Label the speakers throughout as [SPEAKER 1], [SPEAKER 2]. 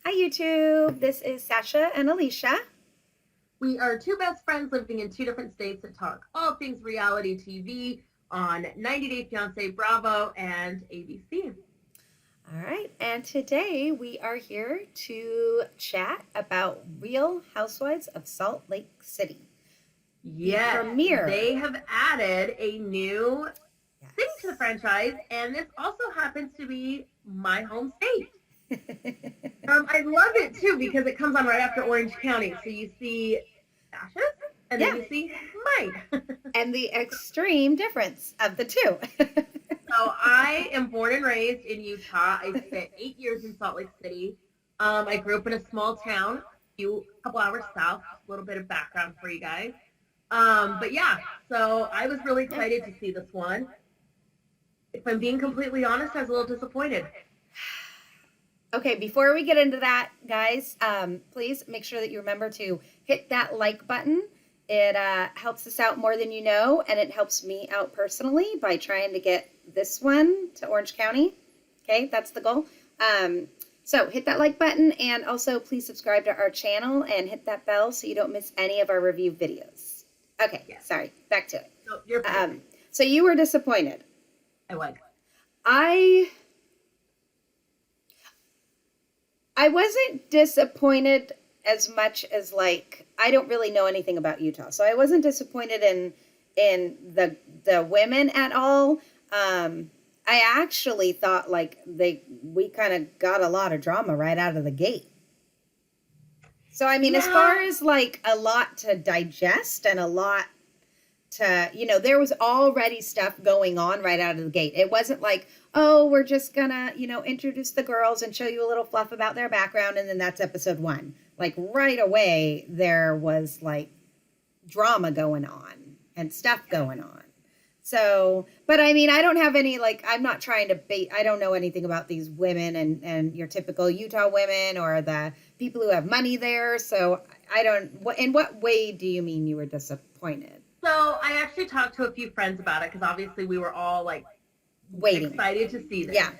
[SPEAKER 1] Hi YouTube, this is Sasha and Alicia.
[SPEAKER 2] We are two best friends living in two different states that talk all things reality TV on 90 Day Fiance, Bravo, and ABC.
[SPEAKER 1] All right, and today we are here to chat about Real Housewives of Salt Lake City. The
[SPEAKER 2] Yes,
[SPEAKER 1] premiere.
[SPEAKER 2] they have added a new city to the
[SPEAKER 1] Yes.
[SPEAKER 2] franchise, and this also happens to be my home state. I love it too because it comes on right after Orange County. So you see Sasha's, and then you see mine.
[SPEAKER 1] And the extreme difference of the two.
[SPEAKER 2] So I am born and raised in Utah. I spent 8 years in Salt Lake City. I grew up in a small town, couple hours south. A little bit of background for you guys. But yeah, so I was really excited to see this one. If I'm being completely honest, I was a little disappointed.
[SPEAKER 1] Okay, before we get into that, guys, please make sure that you remember to hit that like button. It helps us out more than you know, and it helps me out personally by trying to get this one to Orange County. Okay, that's the goal. So hit that like button, and also please subscribe to our channel and hit that bell so you don't miss any of our review videos. Okay, sorry, back to it.
[SPEAKER 2] No, you're fine.
[SPEAKER 1] So you were disappointed.
[SPEAKER 2] I was.
[SPEAKER 1] I wasn't disappointed as much as, like, I don't really know anything about Utah, so I wasn't disappointed in the women at all. I actually thought like we kind of got a lot of drama right out of the gate. So I mean, as far as like a lot to digest and a lot to, there was already stuff going on right out of the gate. It wasn't like, oh, we're just gonna, introduce the girls and show you a little fluff about their background, and then that's episode 1. Like right away, there was like drama going on and stuff going on. So, but I mean, I don't have any, like, I'm not trying to I don't know anything about these women and your typical Utah women or the people who have money there. So I don't, in what way do you mean you were disappointed?
[SPEAKER 2] So I actually talked to a few friends about it because obviously we were all like
[SPEAKER 1] waiting,
[SPEAKER 2] excited to see this.
[SPEAKER 1] Yeah.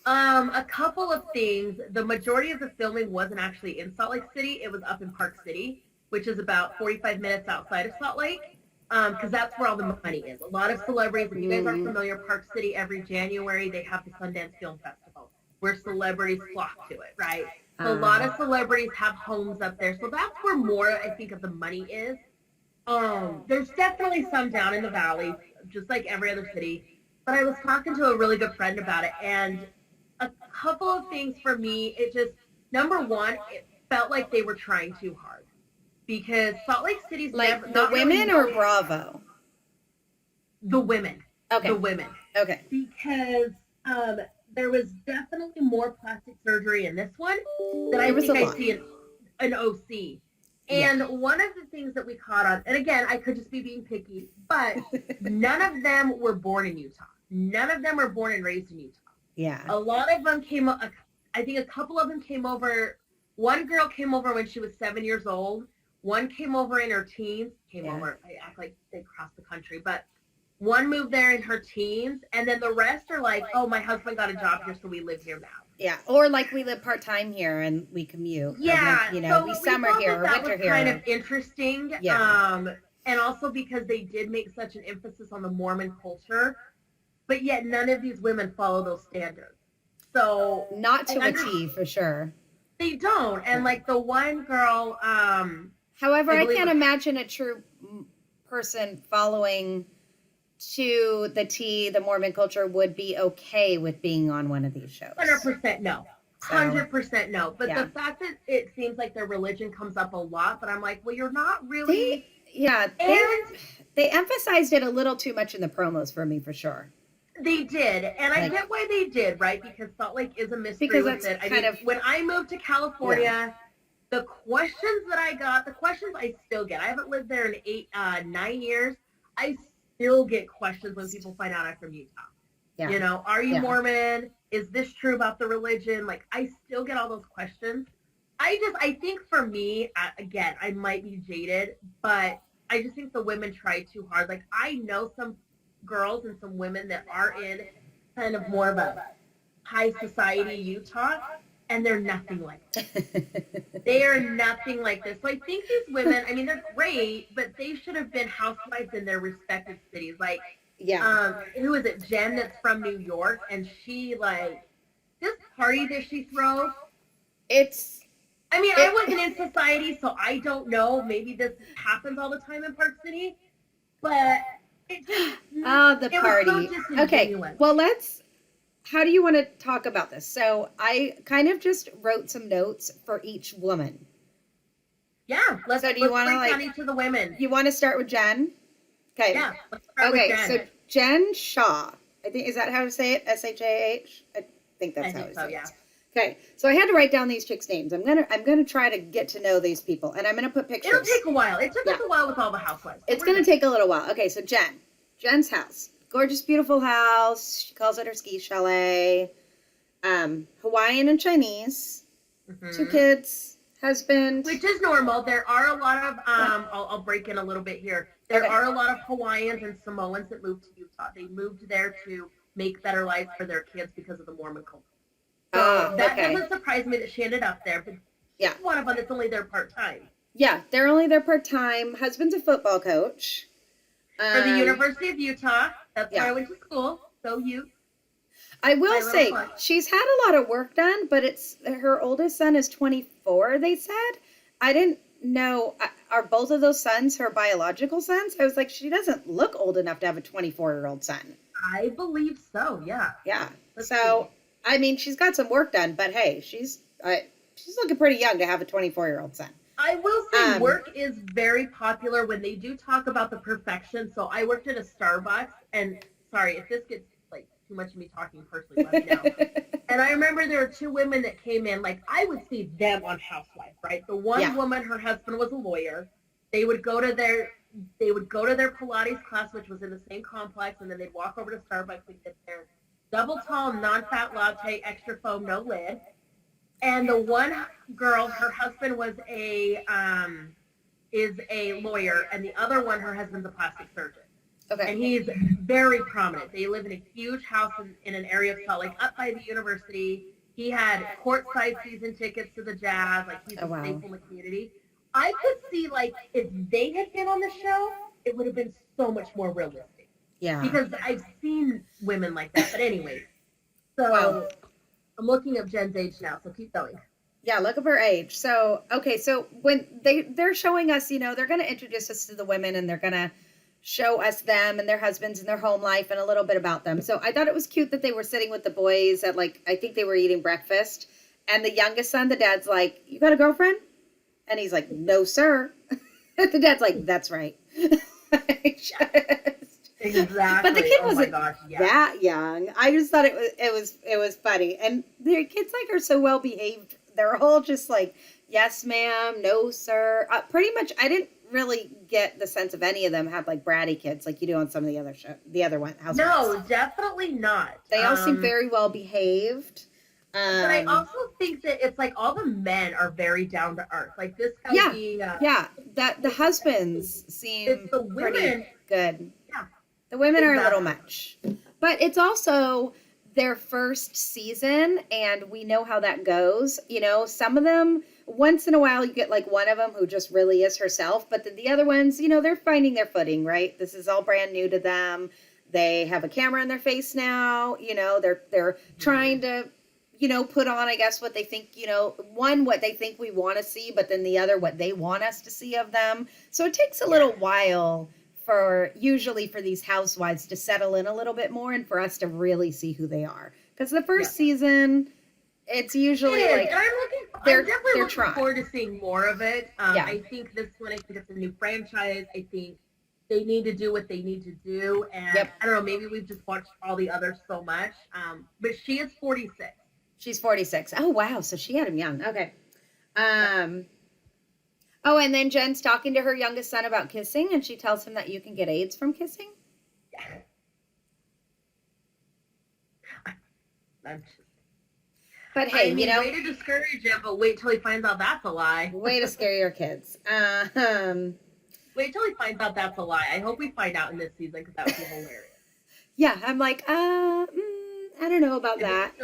[SPEAKER 2] A couple of things. The majority of the filming wasn't actually in Salt Lake City. It was up in Park City, which is about 45 minutes outside of Salt Lake, because that's where all the money is. A lot of celebrities, if you guys aren't familiar, Park City, every January, they have the Sundance Film Festival, where celebrities flock to it, right? So a lot of celebrities have homes up there. So that's where more, I think, of the money is. There's definitely some down in the valley, just like every other city. But I was talking to a really good friend about it, and a couple of things for me, it just, number one, it felt like they were trying too hard. Because Salt Lake City's
[SPEAKER 1] like
[SPEAKER 2] never,
[SPEAKER 1] the women or Bravo?
[SPEAKER 2] The women.
[SPEAKER 1] Okay.
[SPEAKER 2] The women.
[SPEAKER 1] Okay.
[SPEAKER 2] Because there was definitely more plastic surgery in this one than I think I see in an OC. And one of the things that we caught on, and again, I could just be being picky, but none of them were born in Utah. None of them were born and raised in Utah.
[SPEAKER 1] Yeah.
[SPEAKER 2] A lot of them came, I think a couple of them came over. One girl came over when she was 7 years old. One came over in her teens. Over, I act like they crossed the country, but one moved there in her teens. And then the rest are like, oh, my husband got a job here, so we live here now.
[SPEAKER 1] Yeah, or like we live part-time here and we commute.
[SPEAKER 2] Yeah,
[SPEAKER 1] so we summer here or winter here.
[SPEAKER 2] Kind of interesting. Yeah. And also because they did make such an emphasis on the Mormon culture, but yet none of these women follow those standards. So
[SPEAKER 1] not to a T for sure.
[SPEAKER 2] They don't. And like the one girl,
[SPEAKER 1] however, I can't imagine a true person following to the T, the Mormon culture would be okay with being on one of these shows.
[SPEAKER 2] 100% no. 100% no. But the fact that it seems like their religion comes up a lot, but I'm like, well, you're not really.
[SPEAKER 1] They emphasized it a little too much in the promos for me, for sure.
[SPEAKER 2] They did, and I get why they did, right? Because Salt Lake is a mystery with it. When I moved to California, the questions that I got, the questions I still get. I haven't lived there in 9 years. I still get questions when people find out I'm from Utah. Yeah. Are you Mormon? Is this true about the religion? Like, I still get all those questions. I think for me, again, I might be jaded, but I just think the women try too hard. Like, I know some girls and some women that are in kind of more of a high society Utah, and they're nothing like this. They are nothing like this. So I think these women, I mean, they're great, but they should have been housewives in their respective cities. Like,
[SPEAKER 1] Yeah.
[SPEAKER 2] who is it? Jen, that's from New York, and she like this party that she throws.
[SPEAKER 1] It's
[SPEAKER 2] I mean, I wasn't in society, so I don't know. Maybe this happens all the time in Park City, but it just
[SPEAKER 1] the
[SPEAKER 2] it
[SPEAKER 1] party.
[SPEAKER 2] was so
[SPEAKER 1] Okay.
[SPEAKER 2] disingenuous.
[SPEAKER 1] Well, how do you want to talk about this? So I kind of just wrote some notes for each woman.
[SPEAKER 2] Yeah, let's
[SPEAKER 1] So do you want to
[SPEAKER 2] break down each of the women.
[SPEAKER 1] You want to start with Jen? Okay.
[SPEAKER 2] Yeah, let's start with Jen.
[SPEAKER 1] So Jen Shaw. I think, is that how to say it? S-H-A-H? I think that's how to say it. Okay, so I had to write down these chicks' names. I'm gonna try to get to know these people, and I'm gonna put pictures.
[SPEAKER 2] It'll take a while. It took us a while with all the housewives.
[SPEAKER 1] It's gonna take a little while. Okay, so Jen's house, gorgeous, beautiful house. She calls it her ski chalet. Hawaiian and Chinese. 2 kids, husband.
[SPEAKER 2] Which is normal. There are a lot of I'll break in a little bit here. There are a lot of Hawaiians and Samoans that moved to Utah. They moved there to make better lives for their kids because of the Mormon culture. So that doesn't surprise me that she ended up there, but she's one of them that's only there part-time.
[SPEAKER 1] Yeah, they're only there part-time. Husband's a football coach.
[SPEAKER 2] For the University of Utah. That's where I went to school. So
[SPEAKER 1] I will say, she's had a lot of work done, but her oldest son is 24, they said. I didn't know, are both of those sons her biological sons? I was like, she doesn't look old enough to have a 24-year-old son.
[SPEAKER 2] I believe so, yeah.
[SPEAKER 1] Yeah, I mean, she's got some work done, but hey, she's looking pretty young to have a 24-year-old son.
[SPEAKER 2] I will say work is very popular when they do talk about the perfection. So I worked at a Starbucks, and sorry, if this gets like too much of me talking personally, let me know. And I remember there were 2 women that came in, like I would see them on Housewives, right? The one woman, her husband was a lawyer. They would go to their Pilates class, which was in the same complex, and then they'd walk over to Starbucks and get their double tall, non-fat latte, extra foam, no lid. And the one girl, her husband was is a lawyer, and the other one, her husband's a plastic surgeon. Okay. And he's very prominent. They live in a huge house in an area of Salt Lake, up by the university. He had courtside season tickets to the Jazz. Like, he's a staple in the community. I could see, like, if they had been on the show, it would have been so much more realistic. Yeah. Because I've seen women like that. But anyway, so I'm looking up Jen's age now, so keep going.
[SPEAKER 1] Yeah, look up her age. So, okay, so when they're showing us, they're going to introduce us to the women, and they're going to show us them and their husbands and their home life and a little bit about them. So I thought it was cute that they were sitting with the boys at, like, I think they were eating breakfast. And the youngest son, the dad's like, "You got a girlfriend?" And he's like, "No, sir." The dad's like, "That's right."
[SPEAKER 2] Exactly.
[SPEAKER 1] But the kid wasn't that young. I just thought it was funny. And their kids, like, are so well behaved. They're all just like, "Yes, ma'am," "No, sir." Pretty much, I didn't really get the sense of any of them have, like, bratty kids like you do on some of the other the other one. Housewives.
[SPEAKER 2] No, definitely not.
[SPEAKER 1] They all seem very well behaved.
[SPEAKER 2] But I also think that it's like all the men are very down to earth. Like this guy being
[SPEAKER 1] that the husbands seem pretty good. Yeah. The women are a little much. But it's also their first season, and we know how that goes. Some of them, once in a while, you get, like, one of them who just really is herself, but then the other ones, they're finding their footing, right? This is all brand new to them. They have a camera in their face now. They're trying to, put on, I guess, what they think, one, what they think we want to see, but then the other, what they want us to see of them. So it takes a little while usually for these housewives to settle in a little bit more and for us to really see who they are. Because the first season, it's usually like
[SPEAKER 2] and I'm definitely looking forward to seeing more of it. I think this one, I think it's a new franchise. I think they need to do what they need to do. And I don't know, maybe we've just watched all the others so much. But she is 46.
[SPEAKER 1] She's 46. Oh, wow. So she had him young. Okay. Oh, and then Jen's talking to her youngest son about kissing, and she tells him that you can get AIDS from kissing.
[SPEAKER 2] Yeah.
[SPEAKER 1] But hey,
[SPEAKER 2] way to discourage him, but wait till he finds out that's a lie.
[SPEAKER 1] Way to scare your kids.
[SPEAKER 2] Wait till he finds out that's a lie. I hope we find out in this season, because that would be hilarious.
[SPEAKER 1] Yeah, I'm like, I don't know about that.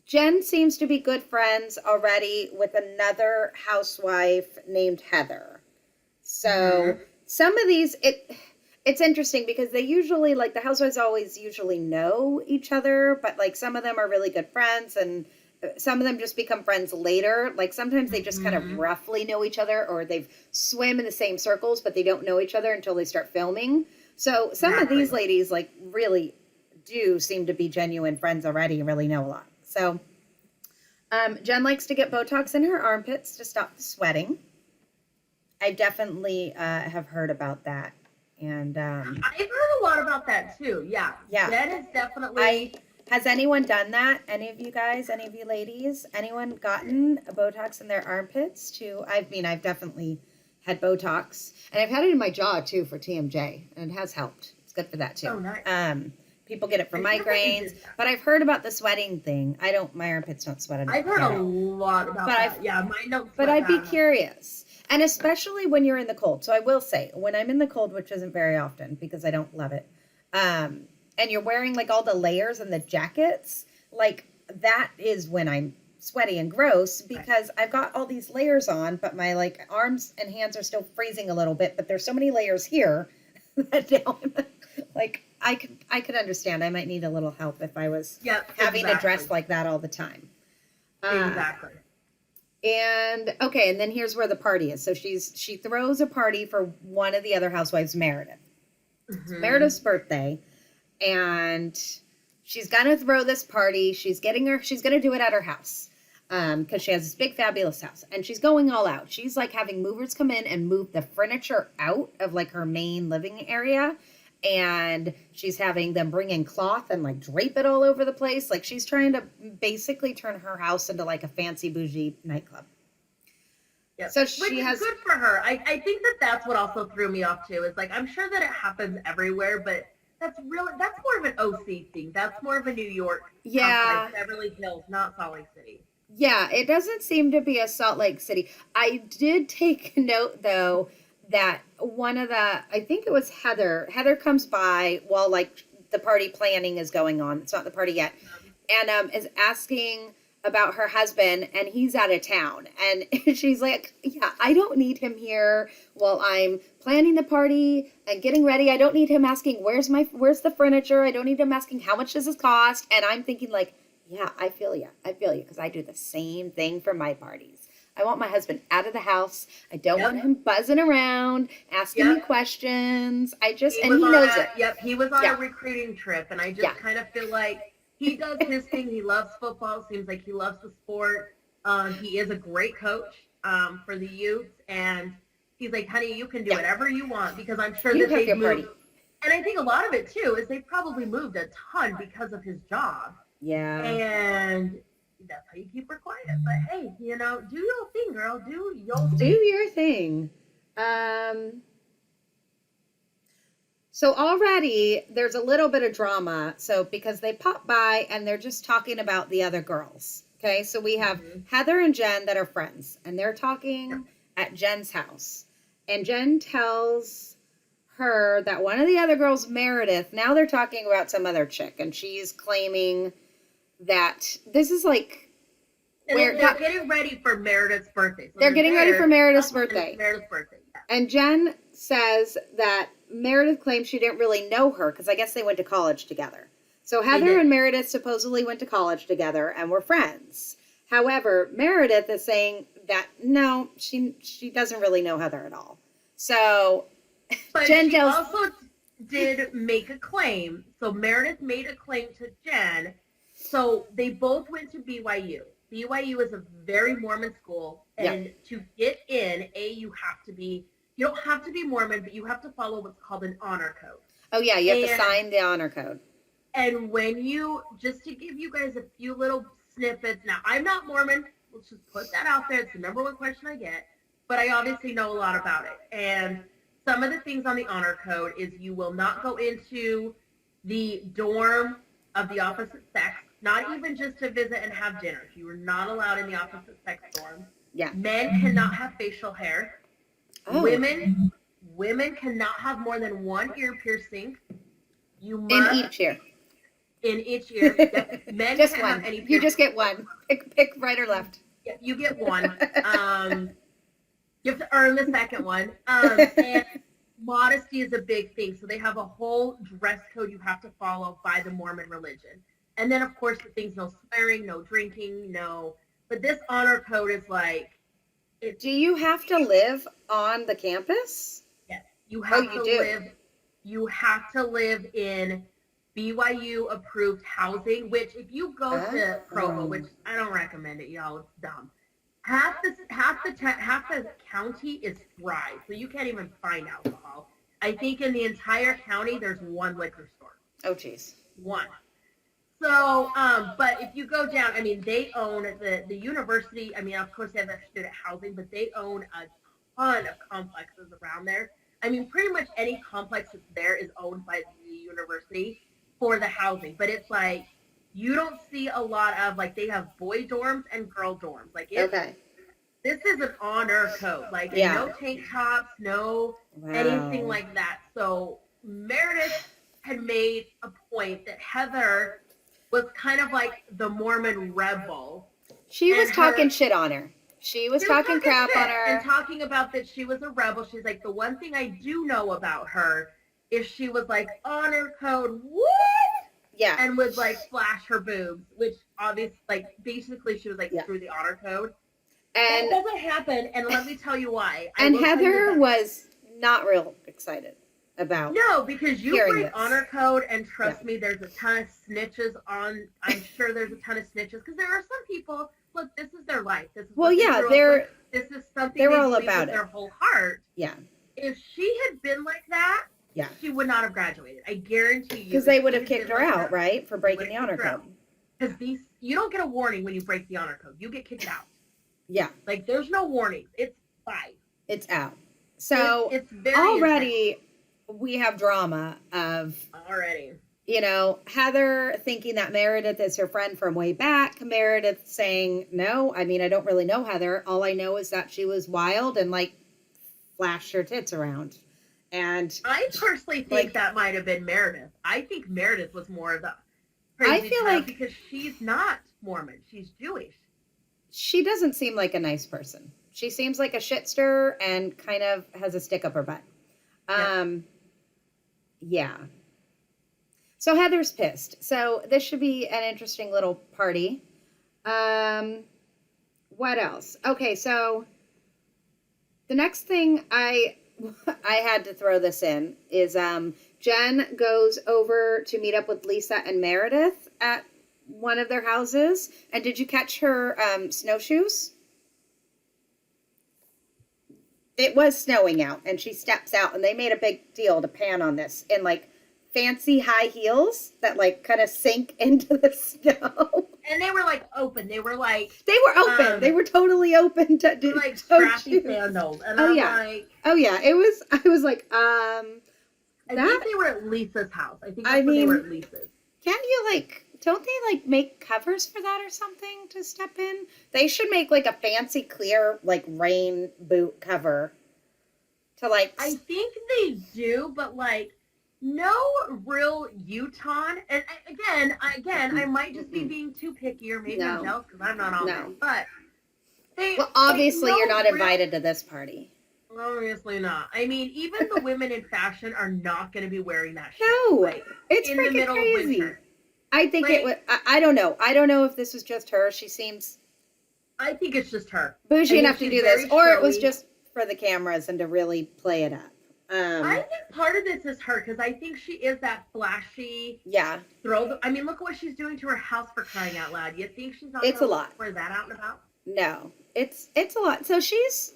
[SPEAKER 1] Jen seems to be good friends already with another housewife named Heather. So some of these, it's interesting because they usually, like, the housewives always usually know each other, but like some of them are really good friends, and some of them just become friends later. Like sometimes they just kind of roughly know each other, or they've swim in the same circles, but they don't know each other until they start filming. So some of these ladies like really do seem to be genuine friends already and really know a lot. So Jen likes to get Botox in her armpits to stop the sweating. I definitely have heard about that. And
[SPEAKER 2] I've heard a lot about that too. Yeah. Jen is definitely.
[SPEAKER 1] Has anyone done that? Any of you guys? Any of you ladies? Anyone gotten a Botox in their armpits too? I mean, I've definitely had Botox, and I've had it in my jaw too for TMJ, and it has helped. It's good for that too.
[SPEAKER 2] Oh, nice.
[SPEAKER 1] People get it for migraines, but I've heard about the sweating thing. My armpits don't sweat enough.
[SPEAKER 2] I've heard a lot about that. Yeah, mine don't sweat.
[SPEAKER 1] But I'd be curious. And especially when you're in the cold. So I will say, when I'm in the cold, which isn't very often because I don't love it, and you're wearing like all the layers and the jackets, like that is when I'm sweaty and gross because I've got all these layers on, but my like arms and hands are still freezing a little bit, but there's so many layers here that now I'm like, I could understand. I might need a little help if I was having to dress like that all the time.
[SPEAKER 2] Exactly.
[SPEAKER 1] And okay, and then here's where the party is. So she throws a party for one of the other housewives, Meredith. It's Meredith's birthday, and she's gonna throw this party. She's gonna do it at her house, because she has this big fabulous house, and she's going all out. She's like having movers come in and move the furniture out of like her main living area, and she's having them bring in cloth and like drape it all over the place. Like she's trying to basically turn her house into like a fancy bougie nightclub.
[SPEAKER 2] Yep. So she has good for her. I think that's what also threw me off too. Is like, I'm sure that it happens everywhere, but that's more of an OC thing. That's more of a New York.
[SPEAKER 1] Yeah.
[SPEAKER 2] Like Beverly Hills, not Salt Lake City.
[SPEAKER 1] Yeah, it doesn't seem to be a Salt Lake City. I did take note though that one of the, I think it was Heather comes by while like the party planning is going on. It's not the party yet. And is asking about her husband, and he's out of town. And she's like, yeah, I don't need him here while I'm planning the party and getting ready. I don't need him asking, where's the furniture? I don't need him asking, how much does this cost? And I'm thinking like, yeah, I feel you. Because I do the same thing for my parties. I want my husband out of the house. I don't want him buzzing around, asking me questions. And he knows it.
[SPEAKER 2] Yep, he was on a recruiting trip, and I just kind of feel like he does his thing. He loves football. Seems like he loves the sport. He is a great coach for the youth, and he's like, honey, you can do whatever you want, because I'm sure that they've moved. And I think a lot of it, too, is they probably moved a ton because of his job.
[SPEAKER 1] Yeah.
[SPEAKER 2] And that's how you keep her quiet. But hey, do your thing, girl. Do
[SPEAKER 1] your thing. So already there's a little bit of drama. So because they pop by and they're just talking about the other girls. Okay, so we have Heather and Jen that are friends, and they're talking at Jen's house. And Jen tells her that one of the other girls, Meredith, now they're talking about some other chick, and she's claiming that this is like
[SPEAKER 2] they're getting ready for Meredith's birthday. So
[SPEAKER 1] they're getting ready for Meredith's birthday.
[SPEAKER 2] Yeah.
[SPEAKER 1] And Jen says that Meredith claims she didn't really know her because I guess they went to college together. So Heather and Meredith supposedly went to college together and were friends. However, Meredith is saying that no, she doesn't really know Heather at all. So
[SPEAKER 2] but Jen also did make a claim. So Meredith made a claim to Jen. So they both went to BYU. BYU is a very Mormon school, and to get in, you don't have to be Mormon, but you have to follow what's called an honor code.
[SPEAKER 1] Oh yeah, you have to sign the honor code.
[SPEAKER 2] And just to give you guys a few little snippets, now I'm not Mormon, let's just put that out there, it's the number one question I get, but I obviously know a lot about it. And some of the things on the honor code is you will not go into the dorm of the opposite sex, not even just to visit and have dinner. You are not allowed in the opposite sex dorm.
[SPEAKER 1] Yeah.
[SPEAKER 2] Men cannot have facial hair. Oh. Women cannot have more than one ear piercing. You must,
[SPEAKER 1] in each ear.
[SPEAKER 2] in each ear. Yep. Men
[SPEAKER 1] Just
[SPEAKER 2] can't have
[SPEAKER 1] one.
[SPEAKER 2] any
[SPEAKER 1] You
[SPEAKER 2] piercing.
[SPEAKER 1] just get one. Pick right or left.
[SPEAKER 2] Yeah, you get one. You have to earn the second one. And modesty is a big thing. So they have a whole dress code you have to follow by the Mormon religion. And then, of course, the things no swearing, no drinking, no. But this honor code is like, it's,
[SPEAKER 1] Do you have to live on the campus?
[SPEAKER 2] yes, you
[SPEAKER 1] Oh,
[SPEAKER 2] have
[SPEAKER 1] you
[SPEAKER 2] to
[SPEAKER 1] do.
[SPEAKER 2] live. You have to live in BYU approved housing. Which, if you go to Provo, which I don't recommend it, y'all, it's dumb. Half the county is Thrive, so you can't even find alcohol. I think in the entire county there's one liquor store.
[SPEAKER 1] Oh, geez.
[SPEAKER 2] One. So, but if you go down, I mean, they own the university. I mean, of course they have their student housing, but they own a ton of complexes around there. I mean, pretty much any complex that's there is owned by the university for the housing. But it's like you don't see a lot of like they have boy dorms and girl dorms. Like it's
[SPEAKER 1] Okay.
[SPEAKER 2] this is an honor code. Like
[SPEAKER 1] Yeah.
[SPEAKER 2] no tank tops, no anything like that. So Meredith had made a point that Heather was kind of like the Mormon rebel.
[SPEAKER 1] She was
[SPEAKER 2] And
[SPEAKER 1] talking shit on her. She was talking crap on her.
[SPEAKER 2] And talking about that she was a rebel. She's like, the one thing I do know about her is she was like, honor code, what?
[SPEAKER 1] Yeah.
[SPEAKER 2] And would like flash her boobs, which obviously, like, basically she was like, screw the honor code.
[SPEAKER 1] And
[SPEAKER 2] that doesn't happen, and let me tell you why.
[SPEAKER 1] And Heather was not real excited about.
[SPEAKER 2] No, because you break
[SPEAKER 1] this.
[SPEAKER 2] honor code, and trust me, there's a ton of snitches on. I'm sure there's a ton of snitches because there are some people. Look, this is their life. This is
[SPEAKER 1] Well, yeah,
[SPEAKER 2] this is something
[SPEAKER 1] they're
[SPEAKER 2] they
[SPEAKER 1] all
[SPEAKER 2] believe
[SPEAKER 1] about
[SPEAKER 2] with
[SPEAKER 1] it.
[SPEAKER 2] their whole heart.
[SPEAKER 1] Yeah.
[SPEAKER 2] If she had been like that,
[SPEAKER 1] yeah,
[SPEAKER 2] she would not have graduated. I guarantee you.
[SPEAKER 1] Because they would have kicked her out, right, for breaking the honor code.
[SPEAKER 2] Because you don't get a warning when you break the honor code. You get kicked out.
[SPEAKER 1] Yeah.
[SPEAKER 2] Like there's no warnings. It's 5.
[SPEAKER 1] It's out. So
[SPEAKER 2] it's very
[SPEAKER 1] already intense. We have drama of
[SPEAKER 2] already.
[SPEAKER 1] You know, Heather thinking that Meredith is her friend from way back. Meredith saying, no, I mean, I don't really know Heather. All I know is that she was wild and like flashed her tits around. And
[SPEAKER 2] I personally think that might have been Meredith. I think Meredith was more of the crazy
[SPEAKER 1] I feel
[SPEAKER 2] child
[SPEAKER 1] like
[SPEAKER 2] because she's not Mormon. She's Jewish.
[SPEAKER 1] She doesn't seem like a nice person. She seems like a shitster and kind of has a stick up her butt. Yeah. So Heather's pissed. So this should be an interesting little party. What else? Okay, so the next thing I had to throw this in is Jen goes over to meet up with Lisa and Meredith at one of their houses. And did you catch her snowshoes? It was snowing out, and she steps out, and they made a big deal to pan on this in like fancy high heels that like kind of sink into the snow.
[SPEAKER 2] And they were like open. They were
[SPEAKER 1] open. They were totally open to do
[SPEAKER 2] like strappy sandals. And I'm like,
[SPEAKER 1] oh yeah. I was like,
[SPEAKER 2] I think they were at Lisa's house. I think they were at Lisa's.
[SPEAKER 1] Can't you like? Don't they like make covers for that or something to step in? They should make like a fancy clear like rain boot cover to like.
[SPEAKER 2] I think they do, but like no real Utah. And again, I might just be being too picky, or maybe I'm jealous because I'm not on there. But
[SPEAKER 1] well, obviously you're not invited to this party.
[SPEAKER 2] Obviously not. I mean, even the women in fashion are not going to be wearing that shit.
[SPEAKER 1] No,
[SPEAKER 2] like,
[SPEAKER 1] it's
[SPEAKER 2] in
[SPEAKER 1] freaking
[SPEAKER 2] the middle
[SPEAKER 1] crazy.
[SPEAKER 2] Of winter.
[SPEAKER 1] I think it would. I don't know. I don't know if this was just her. She seems.
[SPEAKER 2] I think it's just her.
[SPEAKER 1] Bougie enough to do this, or it was just for the cameras and to really play it up.
[SPEAKER 2] I think part of this is her because I think she is that flashy.
[SPEAKER 1] Yeah.
[SPEAKER 2] I mean, look at what she's doing to her house, for crying out loud. You think she's not?
[SPEAKER 1] It's a lot.
[SPEAKER 2] Wear that out and about?
[SPEAKER 1] No, it's a lot. So she's.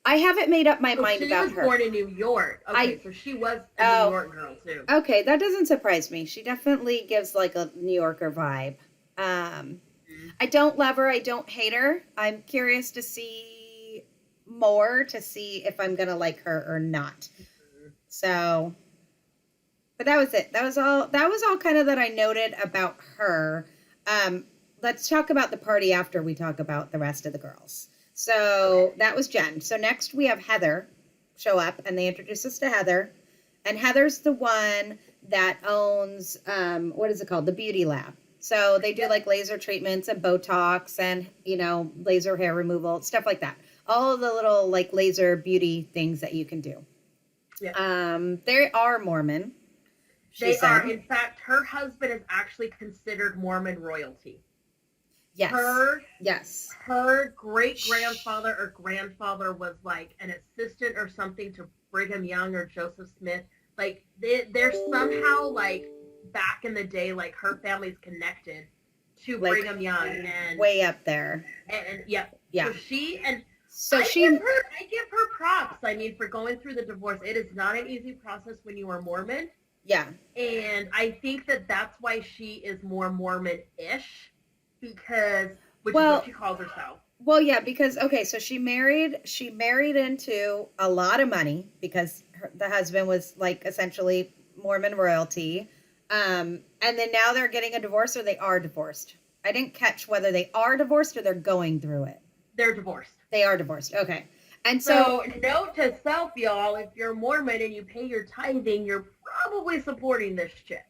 [SPEAKER 1] I haven't made up my mind about her.
[SPEAKER 2] She was born in New York. Okay, so she was a New York girl too.
[SPEAKER 1] Okay, that doesn't surprise me. She definitely gives like a New Yorker vibe. I don't love her. I don't hate her. I'm curious to see more to see if I'm gonna like her or not. So, but that was it. That was all kind of that I noted about her. Let's talk about the party after we talk about the rest of the girls. So that was Jen. So next we have Heather show up, and they introduce us to Heather. And Heather's the one that owns, what is it called? The Beauty Lab. So they do like laser treatments and Botox and, laser hair removal, stuff like that. All of the little like laser beauty things that you can do. They are Mormon.
[SPEAKER 2] They are. In fact, her husband is actually considered Mormon royalty.
[SPEAKER 1] Yes.
[SPEAKER 2] Her great-grandfather or grandfather was like an assistant or something to Brigham Young or Joseph Smith. Like they're somehow like back in the day, like her family's connected to like, Brigham Young and
[SPEAKER 1] way up there.
[SPEAKER 2] And yeah.
[SPEAKER 1] So I
[SPEAKER 2] give her props. I mean, for going through the divorce, it is not an easy process when you are Mormon.
[SPEAKER 1] Yeah.
[SPEAKER 2] And I think that that's why she is more Mormon-ish, because is what she calls herself.
[SPEAKER 1] Well, yeah, because so she married into a lot of money because the husband was like essentially Mormon royalty. And then now they're getting a divorce, or they are divorced. I didn't catch whether they are divorced or they're going through it.
[SPEAKER 2] They're divorced.
[SPEAKER 1] They are divorced. Okay. And so
[SPEAKER 2] note to self, y'all, if you're Mormon and you pay your tithing, you're probably supporting this chick.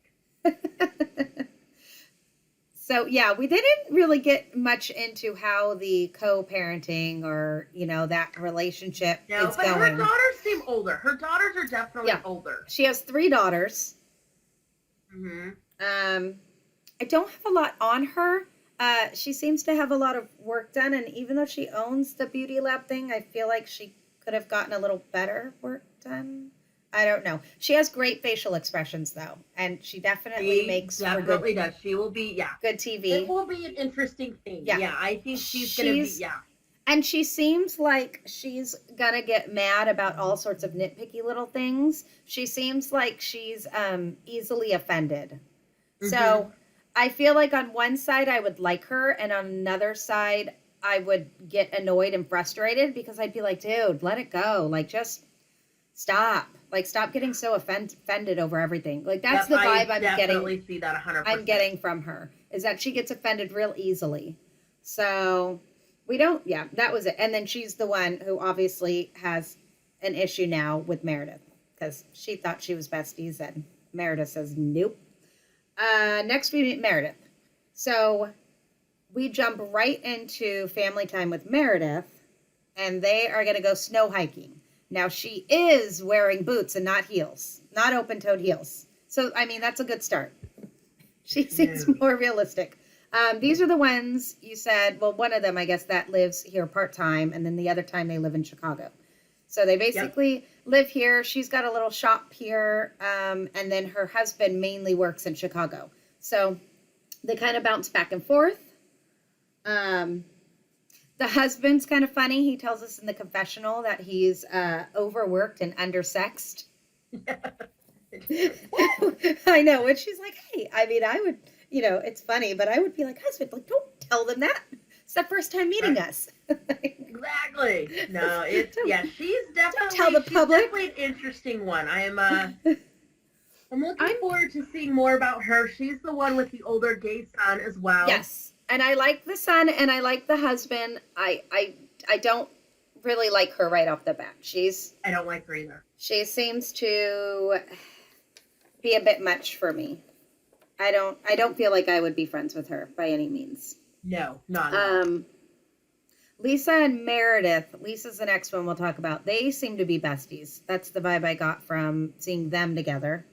[SPEAKER 1] So, yeah, we didn't really get much into how the co-parenting or, that relationship is going.
[SPEAKER 2] But her daughters seem older. Her daughters are definitely older.
[SPEAKER 1] She has 3 daughters.
[SPEAKER 2] Mm-hmm.
[SPEAKER 1] I don't have a lot on her. She seems to have a lot of work done, and even though she owns the Beauty Lab thing, I feel like she could have gotten a little better work done. I don't know. She has great facial expressions, though, and she definitely makes
[SPEAKER 2] definitely does. She will be
[SPEAKER 1] good TV.
[SPEAKER 2] It will be an interesting thing. Yeah, I think she's gonna be
[SPEAKER 1] And she seems like she's gonna get mad about all sorts of nitpicky little things. She seems like she's easily offended. Mm-hmm. So I feel like on one side I would like her, and on another side I would get annoyed and frustrated because I'd be like, dude, let it go. Like, just stop. Like, stop getting so offended over everything. Like, that's the vibe I'm getting. I
[SPEAKER 2] definitely see that 100%.
[SPEAKER 1] I'm getting from her, is that she gets offended real easily. So we don't, that was it. And then she's the one who obviously has an issue now with Meredith because she thought she was besties, and Meredith says nope. Next we meet Meredith. So we jump right into family time with Meredith, and they are going to go snow hiking. Now, she is wearing boots and not heels, not open-toed heels. So, I mean, that's a good start. She seems more realistic. These are the ones you said, well, one of them, I guess, that lives here part-time, and then the other time they live in Chicago. So they basically live here. She's got a little shop here, and then her husband mainly works in Chicago. So they kind of bounce back and forth. The husband's kind of funny. He tells us in the confessional that he's overworked and undersexed. I know. And she's like, hey, I mean, I would, it's funny, but I would be like, husband, like, don't tell them that. It's the first time meeting us.
[SPEAKER 2] Exactly. No, she's definitely,
[SPEAKER 1] don't tell the public.
[SPEAKER 2] Definitely an interesting one. I'm looking forward to seeing more about her. She's the one with the older gay son as well.
[SPEAKER 1] Yes. And I like the son and I like the husband. I don't really like her right off the bat.
[SPEAKER 2] I don't like her either.
[SPEAKER 1] She seems to be a bit much for me. I don't feel like I would be friends with her by any means.
[SPEAKER 2] No, not at all.
[SPEAKER 1] Lisa and Meredith. Lisa's the next one we'll talk about. They seem to be besties. That's the vibe I got from seeing them together.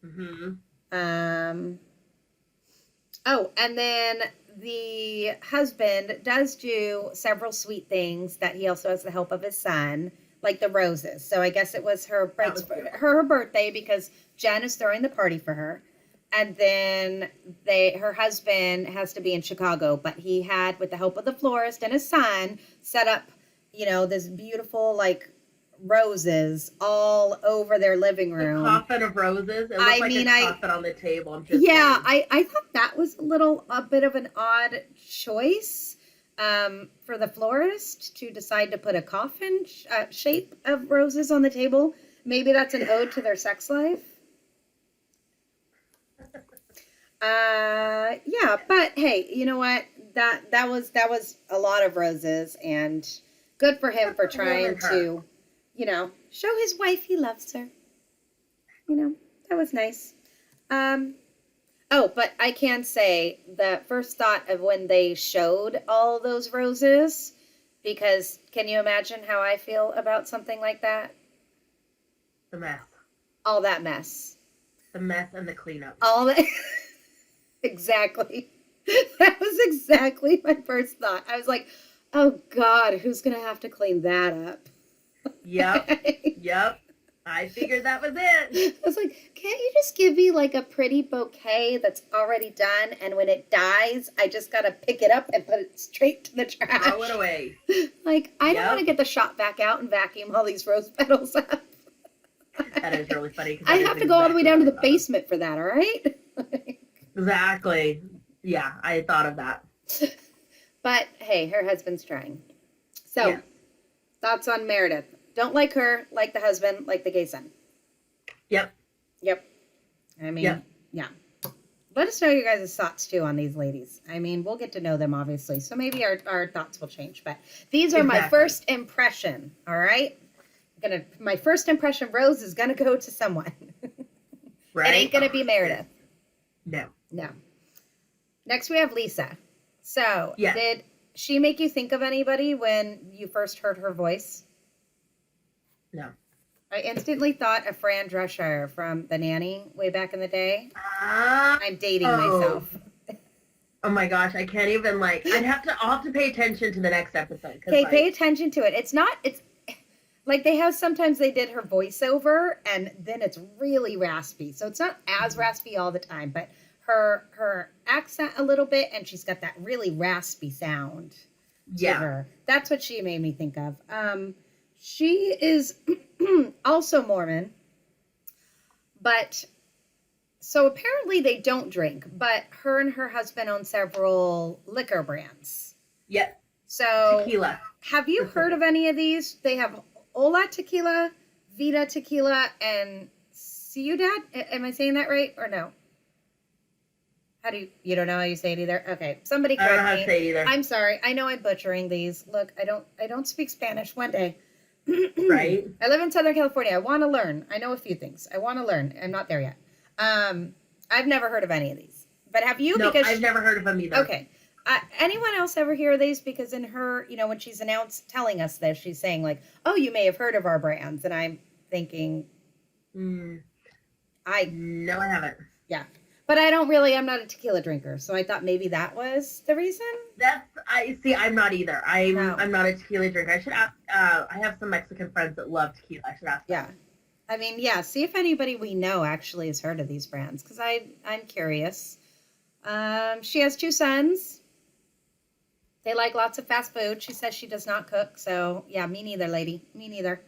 [SPEAKER 1] Mm-hmm. Oh, and then the husband does do several sweet things that he also has the help of his son, like the roses. So I guess it was her birthday because Jen is throwing the party for her. And then her husband has to be in Chicago, but he had, with the help of the florist and his son, set up, this beautiful, like, roses all over their living room.
[SPEAKER 2] A coffin of roses. It looked a coffin on the table. I'm just saying.
[SPEAKER 1] I thought that was a bit of an odd choice for the florist to decide to put a coffin shape of roses on the table. Maybe that's an ode to their sex life. But hey, you know what? That was a lot of roses, and good for him for trying to, show his wife he loves her. that was nice. Oh, but I can say the first thought of when they showed all those roses, because can you imagine how I feel about something like that?
[SPEAKER 2] The mess.
[SPEAKER 1] All that mess.
[SPEAKER 2] The mess and the cleanup.
[SPEAKER 1] All that. Exactly. That was exactly my first thought. I was like, oh God, who's going to have to clean that up?
[SPEAKER 2] Yep. Yep. I figured that was it.
[SPEAKER 1] I was like, can't you just give me like a pretty bouquet that's already done, and when it dies, I just gotta pick it up and put it straight to the trash?
[SPEAKER 2] Throw it away.
[SPEAKER 1] Like, I don't want to get the shop back out and vacuum all these rose petals up.
[SPEAKER 2] That is really funny.
[SPEAKER 1] I have to go all the way down to the basement for that, all right?
[SPEAKER 2] Exactly. Yeah, I thought of that.
[SPEAKER 1] But hey, her husband's trying. So,
[SPEAKER 2] Yeah.
[SPEAKER 1] thoughts on Meredith? Don't like her, like the husband, like the gay son.
[SPEAKER 2] Yep.
[SPEAKER 1] Yep. I mean, yeah. Let us know your guys' thoughts too on these ladies. I mean, we'll get to know them obviously, so maybe our thoughts will change. But these are my first impression. All right, my first impression. Rose is gonna go to someone.
[SPEAKER 2] Right.
[SPEAKER 1] It ain't gonna be Meredith.
[SPEAKER 2] No.
[SPEAKER 1] No. Next we have Lisa. So
[SPEAKER 2] Yeah.
[SPEAKER 1] did she make you think of anybody when you first heard her voice?
[SPEAKER 2] No.
[SPEAKER 1] I instantly thought of Fran Drescher from The Nanny way back in the day.
[SPEAKER 2] Ah.
[SPEAKER 1] I'm dating myself.
[SPEAKER 2] Oh my gosh, I can't even I'll have to pay attention to the next episode.
[SPEAKER 1] Okay, pay attention to it. It's like sometimes they did her voiceover and then it's really raspy. So it's not as raspy all the time, but her accent a little bit, and she's got that really raspy sound to her. That's what she made me think of. She is also Mormon, but so apparently they don't drink, but her and her husband own several liquor brands.
[SPEAKER 2] Yep.
[SPEAKER 1] So
[SPEAKER 2] tequila.
[SPEAKER 1] Have you heard of any of these? They have Hola Tequila, Vida Tequila, and Ciudad. Am I saying that right or no? You don't know how you say it either? Okay, somebody correct me.
[SPEAKER 2] I don't know how to say it either.
[SPEAKER 1] I'm sorry. I know I'm butchering these. Look, I don't speak Spanish. One day.
[SPEAKER 2] Right.
[SPEAKER 1] I live in Southern California. I want to learn. I know a few things. I want to learn. I'm not there yet. I've never heard of any of these. But have you?
[SPEAKER 2] No,
[SPEAKER 1] because
[SPEAKER 2] I've never heard of them either.
[SPEAKER 1] Okay. Anyone else ever hear of these? Because in her, when she's telling us this, she's saying like, "Oh, you may have heard of our brands," and I'm thinking,
[SPEAKER 2] No, I haven't.
[SPEAKER 1] Yeah. But I'm not a tequila drinker, so I thought maybe that was the reason.
[SPEAKER 2] I'm not either. I'm not a tequila drinker. I should ask. I have some Mexican friends that love tequila. I should ask them.
[SPEAKER 1] Yeah. I mean, yeah. See if anybody we know actually has heard of these brands, because I'm curious. She has 2 sons. They like lots of fast food. She says she does not cook, so yeah, me neither, lady. Me neither.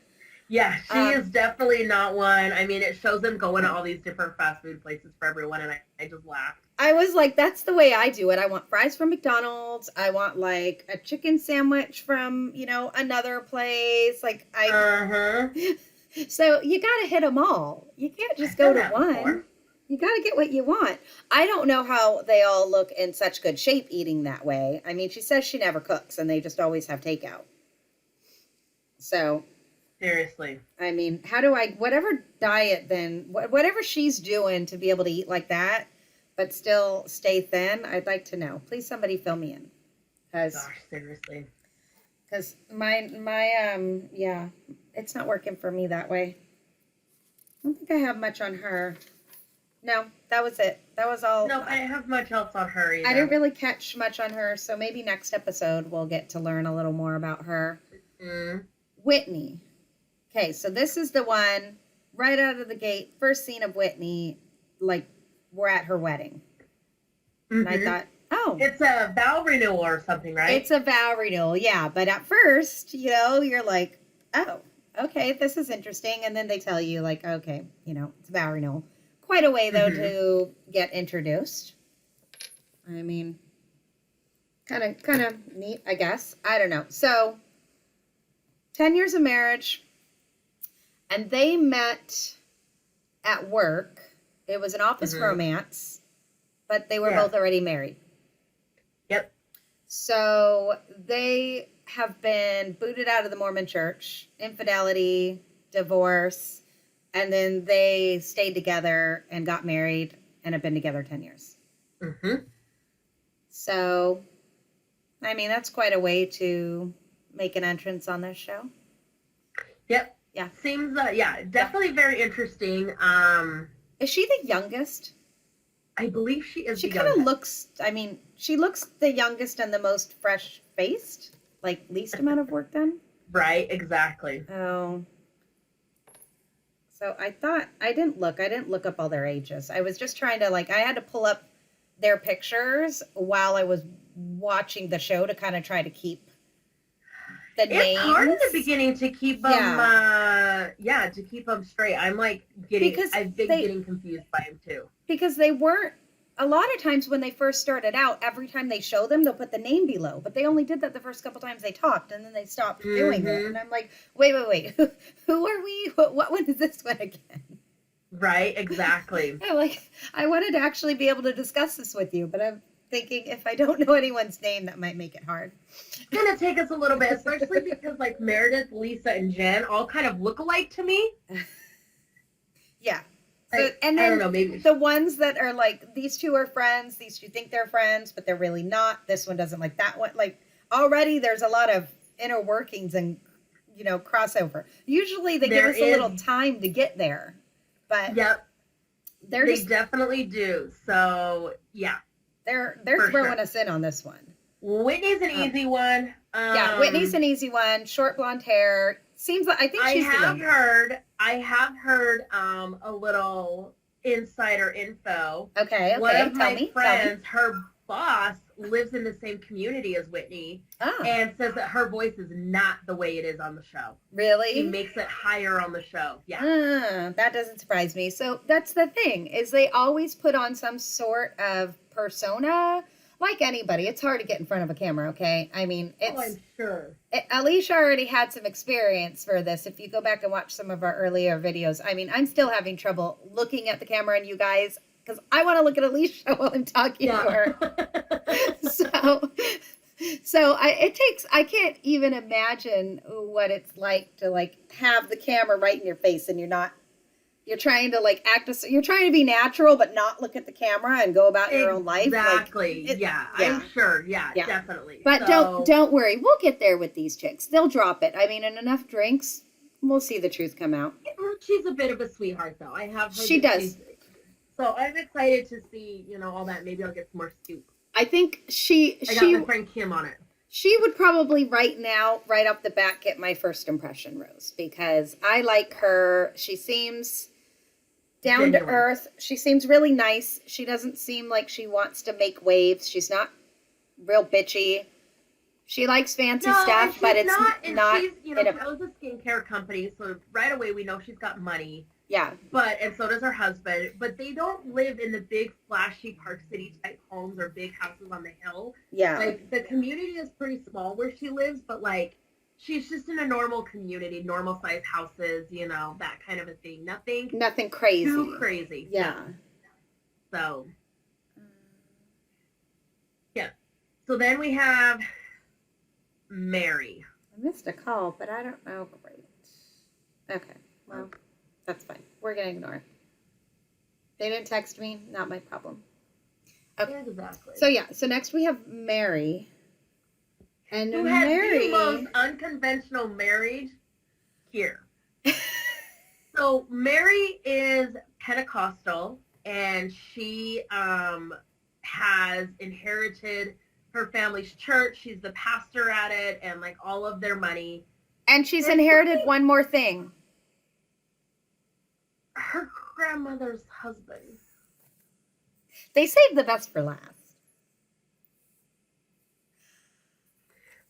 [SPEAKER 2] Yeah, she is definitely not one. I mean, it shows them going to all these different fast food places for everyone, and I just laughed.
[SPEAKER 1] I was like, that's the way I do it. I want fries from McDonald's. I want like a chicken sandwich from, another place. Like So you got to hit them all. You can't just go to one. Before. You got to get what you want. I don't know how they all look in such good shape eating that way. I mean, she says she never cooks and they just always have takeout. So
[SPEAKER 2] seriously.
[SPEAKER 1] I mean, whatever diet then, whatever she's doing to be able to eat like that, but still stay thin, I'd like to know. Please, somebody fill me in.
[SPEAKER 2] Gosh, seriously.
[SPEAKER 1] Because my it's not working for me that way. I don't think I have much on her. No, that was it. That was all.
[SPEAKER 2] No, I didn't have much else on her either.
[SPEAKER 1] I didn't really catch much on her, so maybe next episode we'll get to learn a little more about her.
[SPEAKER 2] Mm-hmm.
[SPEAKER 1] Whitney. Okay, so this is the one right out of the gate. First scene of Whitney, like we're at her wedding.
[SPEAKER 2] Mm-hmm.
[SPEAKER 1] And I thought, oh.
[SPEAKER 2] It's a vow renewal or something, right?
[SPEAKER 1] It's a vow renewal, yeah. But at first, you're like, oh, okay, this is interesting. And then they tell you, like, okay, it's a vow renewal. Quite a way, though, to get introduced. I mean, kind of neat, I guess. I don't know. So, 10 years of marriage, and they met at work. It was an office romance, but they were both already married.
[SPEAKER 2] Yep.
[SPEAKER 1] So, they have been booted out of the Mormon church, infidelity, divorce. And then they stayed together and got married and have been together 10 years.
[SPEAKER 2] Mm-hmm.
[SPEAKER 1] So, I mean, that's quite a way to make an entrance on this show.
[SPEAKER 2] Yep.
[SPEAKER 1] Yeah.
[SPEAKER 2] Seems, definitely very interesting.
[SPEAKER 1] Is she the youngest?
[SPEAKER 2] I believe she is.
[SPEAKER 1] She
[SPEAKER 2] the
[SPEAKER 1] kind of
[SPEAKER 2] youngest.
[SPEAKER 1] looks, I mean, she looks the youngest and the most fresh faced, like least amount of work done.
[SPEAKER 2] Right, exactly.
[SPEAKER 1] Oh. So I didn't look up all their ages. I was just trying to, like, I had to pull up their pictures while I was watching the show to kind of try to keep the names.
[SPEAKER 2] It's hard in the beginning to keep them, to keep them straight. I'm like I've been getting confused by them too.
[SPEAKER 1] Because they weren't, a lot of times when they first started out, every time they show them, they'll put the name below. But they only did that the first couple times they talked, and then they stopped doing it. And I'm like, wait. Who are we? What one is this one again?
[SPEAKER 2] Right, exactly.
[SPEAKER 1] I'm like, I wanted to actually be able to discuss this with you, but I'm thinking if I don't know anyone's name, that might make it hard.
[SPEAKER 2] It's going to take us a little bit, especially because like Meredith, Lisa, and Jen all kind of look alike to me.
[SPEAKER 1] Yeah. So, and then
[SPEAKER 2] I don't know, maybe
[SPEAKER 1] the ones that are like, these two are friends, these two think they're friends, but they're really not. This one doesn't like that one. Like, already there's a lot of inner workings and, crossover. Usually they give us a little time to get there. But
[SPEAKER 2] yep,
[SPEAKER 1] they
[SPEAKER 2] definitely do. So, yeah.
[SPEAKER 1] They're throwing us in on this one.
[SPEAKER 2] Whitney's an easy one.
[SPEAKER 1] Whitney's an easy one. Short blonde hair. Seems like I think she's
[SPEAKER 2] I have heard a little insider info.
[SPEAKER 1] Okay.
[SPEAKER 2] One of my friends, her boss lives in the same community as Whitney, and says that her voice is not the way it is on the show.
[SPEAKER 1] Really?
[SPEAKER 2] He makes it higher on the show. Yeah.
[SPEAKER 1] That doesn't surprise me. So that's the thing, is they always put on some sort of persona. Like anybody, it's hard to get in front of a camera, okay? I mean,
[SPEAKER 2] I'm sure.
[SPEAKER 1] Alicia already had some experience for this. If you go back and watch some of our earlier videos, I mean, I'm still having trouble looking at the camera and you guys, because I want to look at Alicia while I'm talking to her. So I can't even imagine what it's like to like have the camera right in your face and you're trying to like you're trying to be natural, but not look at the camera and go about your own life.
[SPEAKER 2] Exactly.
[SPEAKER 1] Like,
[SPEAKER 2] I'm sure. Yeah, definitely.
[SPEAKER 1] But don't worry. We'll get there with these chicks. They'll drop it. I mean, in enough drinks, we'll see the truth come out.
[SPEAKER 2] She's a bit of a sweetheart, though. I have heard
[SPEAKER 1] she does.
[SPEAKER 2] So I'm excited to see, all that. Maybe I'll get some more scoop.
[SPEAKER 1] I think I got
[SPEAKER 2] my friend Kim on it.
[SPEAKER 1] She would probably right off the bat, get my first impression, Rose, because I like her. She seems down to earth. She seems really nice. She doesn't seem like she wants to make waves. She's not real bitchy. She likes fancy stuff, but it's not.
[SPEAKER 2] She's, she owns a skincare company, so right away we know she's got money.
[SPEAKER 1] Yeah.
[SPEAKER 2] And so does her husband. But they don't live in the big, flashy Park City type homes or big houses on the hill.
[SPEAKER 1] Yeah.
[SPEAKER 2] Like, the community is pretty small where she lives, but like, she's just in a normal community, normal size houses, that kind of a thing. Nothing
[SPEAKER 1] crazy.
[SPEAKER 2] Too crazy.
[SPEAKER 1] Yeah.
[SPEAKER 2] So, yeah. So then we have Mary.
[SPEAKER 1] I missed a call, but I don't know. Great. Okay. Well, that's fine. We're going to ignore it. They didn't text me. Not my problem. Okay.
[SPEAKER 2] Exactly.
[SPEAKER 1] So next we have Mary. And
[SPEAKER 2] who has the most unconventional marriage here. So Mary is Pentecostal, and she has inherited her family's church. She's the pastor at it, and like all of their money.
[SPEAKER 1] And she's inherited one more thing.
[SPEAKER 2] Her grandmother's husband.
[SPEAKER 1] They saved the best for last.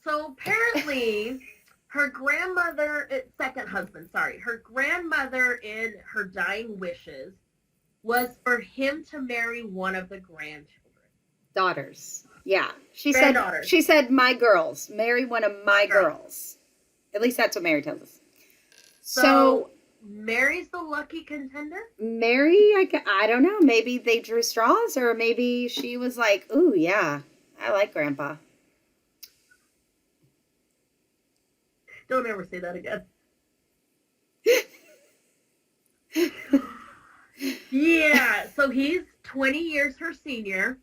[SPEAKER 2] So apparently, her grandmother in her dying wishes was for him to marry one of the grandchildren.
[SPEAKER 1] Daughters. Yeah. She said, my girls. Marry one of my girls. At least that's what Mary tells us. So
[SPEAKER 2] Mary's the lucky contender?
[SPEAKER 1] Mary, I don't know. Maybe they drew straws, or maybe she was like, ooh, yeah, I like Grandpa.
[SPEAKER 2] Don't ever say that again. Yeah, so he's 20 years her senior.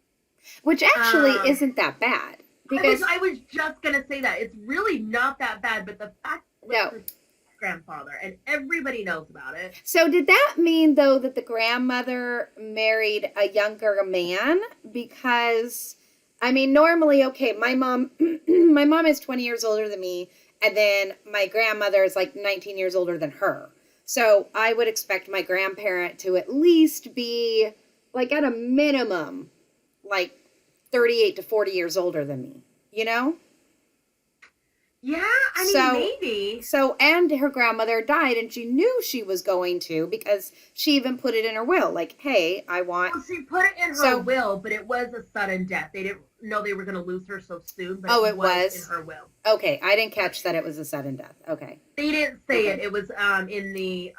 [SPEAKER 1] Which actually
[SPEAKER 2] Um,
[SPEAKER 1] isn't that bad because
[SPEAKER 2] I was just gonna say that it's really not that bad, but the fact that it was
[SPEAKER 1] no.
[SPEAKER 2] her grandfather and everybody knows about it.
[SPEAKER 1] So did that mean though that the grandmother married a younger man? Because I mean, normally, okay, my mom, my mom is 20 years older than me, and then my grandmother is like 19 years older than her. So I would expect my grandparent to at least be like at a minimum, like 38 to 40 years older than me, you know?
[SPEAKER 2] Yeah, I mean
[SPEAKER 1] So,
[SPEAKER 2] maybe.
[SPEAKER 1] and her grandmother died, and she knew she was going to because she even put it in her will. Like, hey, I want.
[SPEAKER 2] Well, she put it in her
[SPEAKER 1] So,
[SPEAKER 2] will, but it was a sudden death. They didn't know they were going to lose her so soon, but
[SPEAKER 1] oh,
[SPEAKER 2] it
[SPEAKER 1] it
[SPEAKER 2] was in
[SPEAKER 1] was?
[SPEAKER 2] her will.
[SPEAKER 1] Okay, I didn't catch that it was a sudden death. Okay.
[SPEAKER 2] They didn't say
[SPEAKER 1] Okay.
[SPEAKER 2] it. It was in the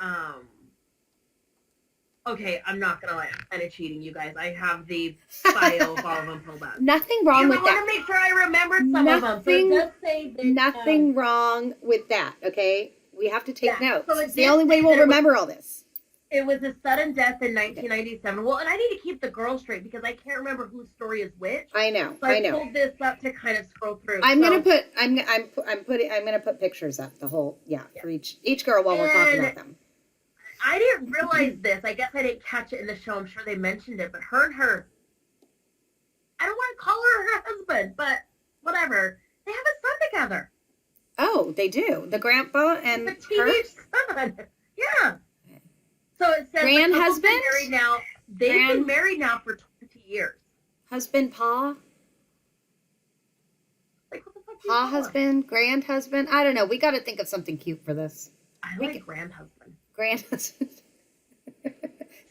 [SPEAKER 2] okay, I'm not gonna lie, I'm kind of cheating, you guys. I have the file of all of them pulled up.
[SPEAKER 1] Nothing wrong with
[SPEAKER 2] I want
[SPEAKER 1] that.
[SPEAKER 2] to make sure I remembered some of them. So it does say that,
[SPEAKER 1] Nothing wrong with that, okay? We have to take notes.
[SPEAKER 2] So
[SPEAKER 1] It's the only way we'll remember all this.
[SPEAKER 2] It was a sudden death in 1997. Well, and I need to keep the girls straight because I can't remember whose story is which.
[SPEAKER 1] I know.
[SPEAKER 2] So I pulled this up to kind of scroll through.
[SPEAKER 1] I'm gonna put pictures up the whole for each girl while we're talking about them.
[SPEAKER 2] I didn't realize this. I guess I didn't catch it in the show. I'm sure they mentioned it, but her, I don't want to call her husband, but whatever. They have a son together.
[SPEAKER 1] Oh, they do. The grandpa and
[SPEAKER 2] the teenage son. Yeah. So it says
[SPEAKER 1] grand husband
[SPEAKER 2] married now. They've been married now for 20 years.
[SPEAKER 1] Husband, pa.
[SPEAKER 2] Like what the fuck?
[SPEAKER 1] Pa husband, grand husband. I don't know. We got to think of something cute for this.
[SPEAKER 2] I like grand husband.
[SPEAKER 1] Grand husband.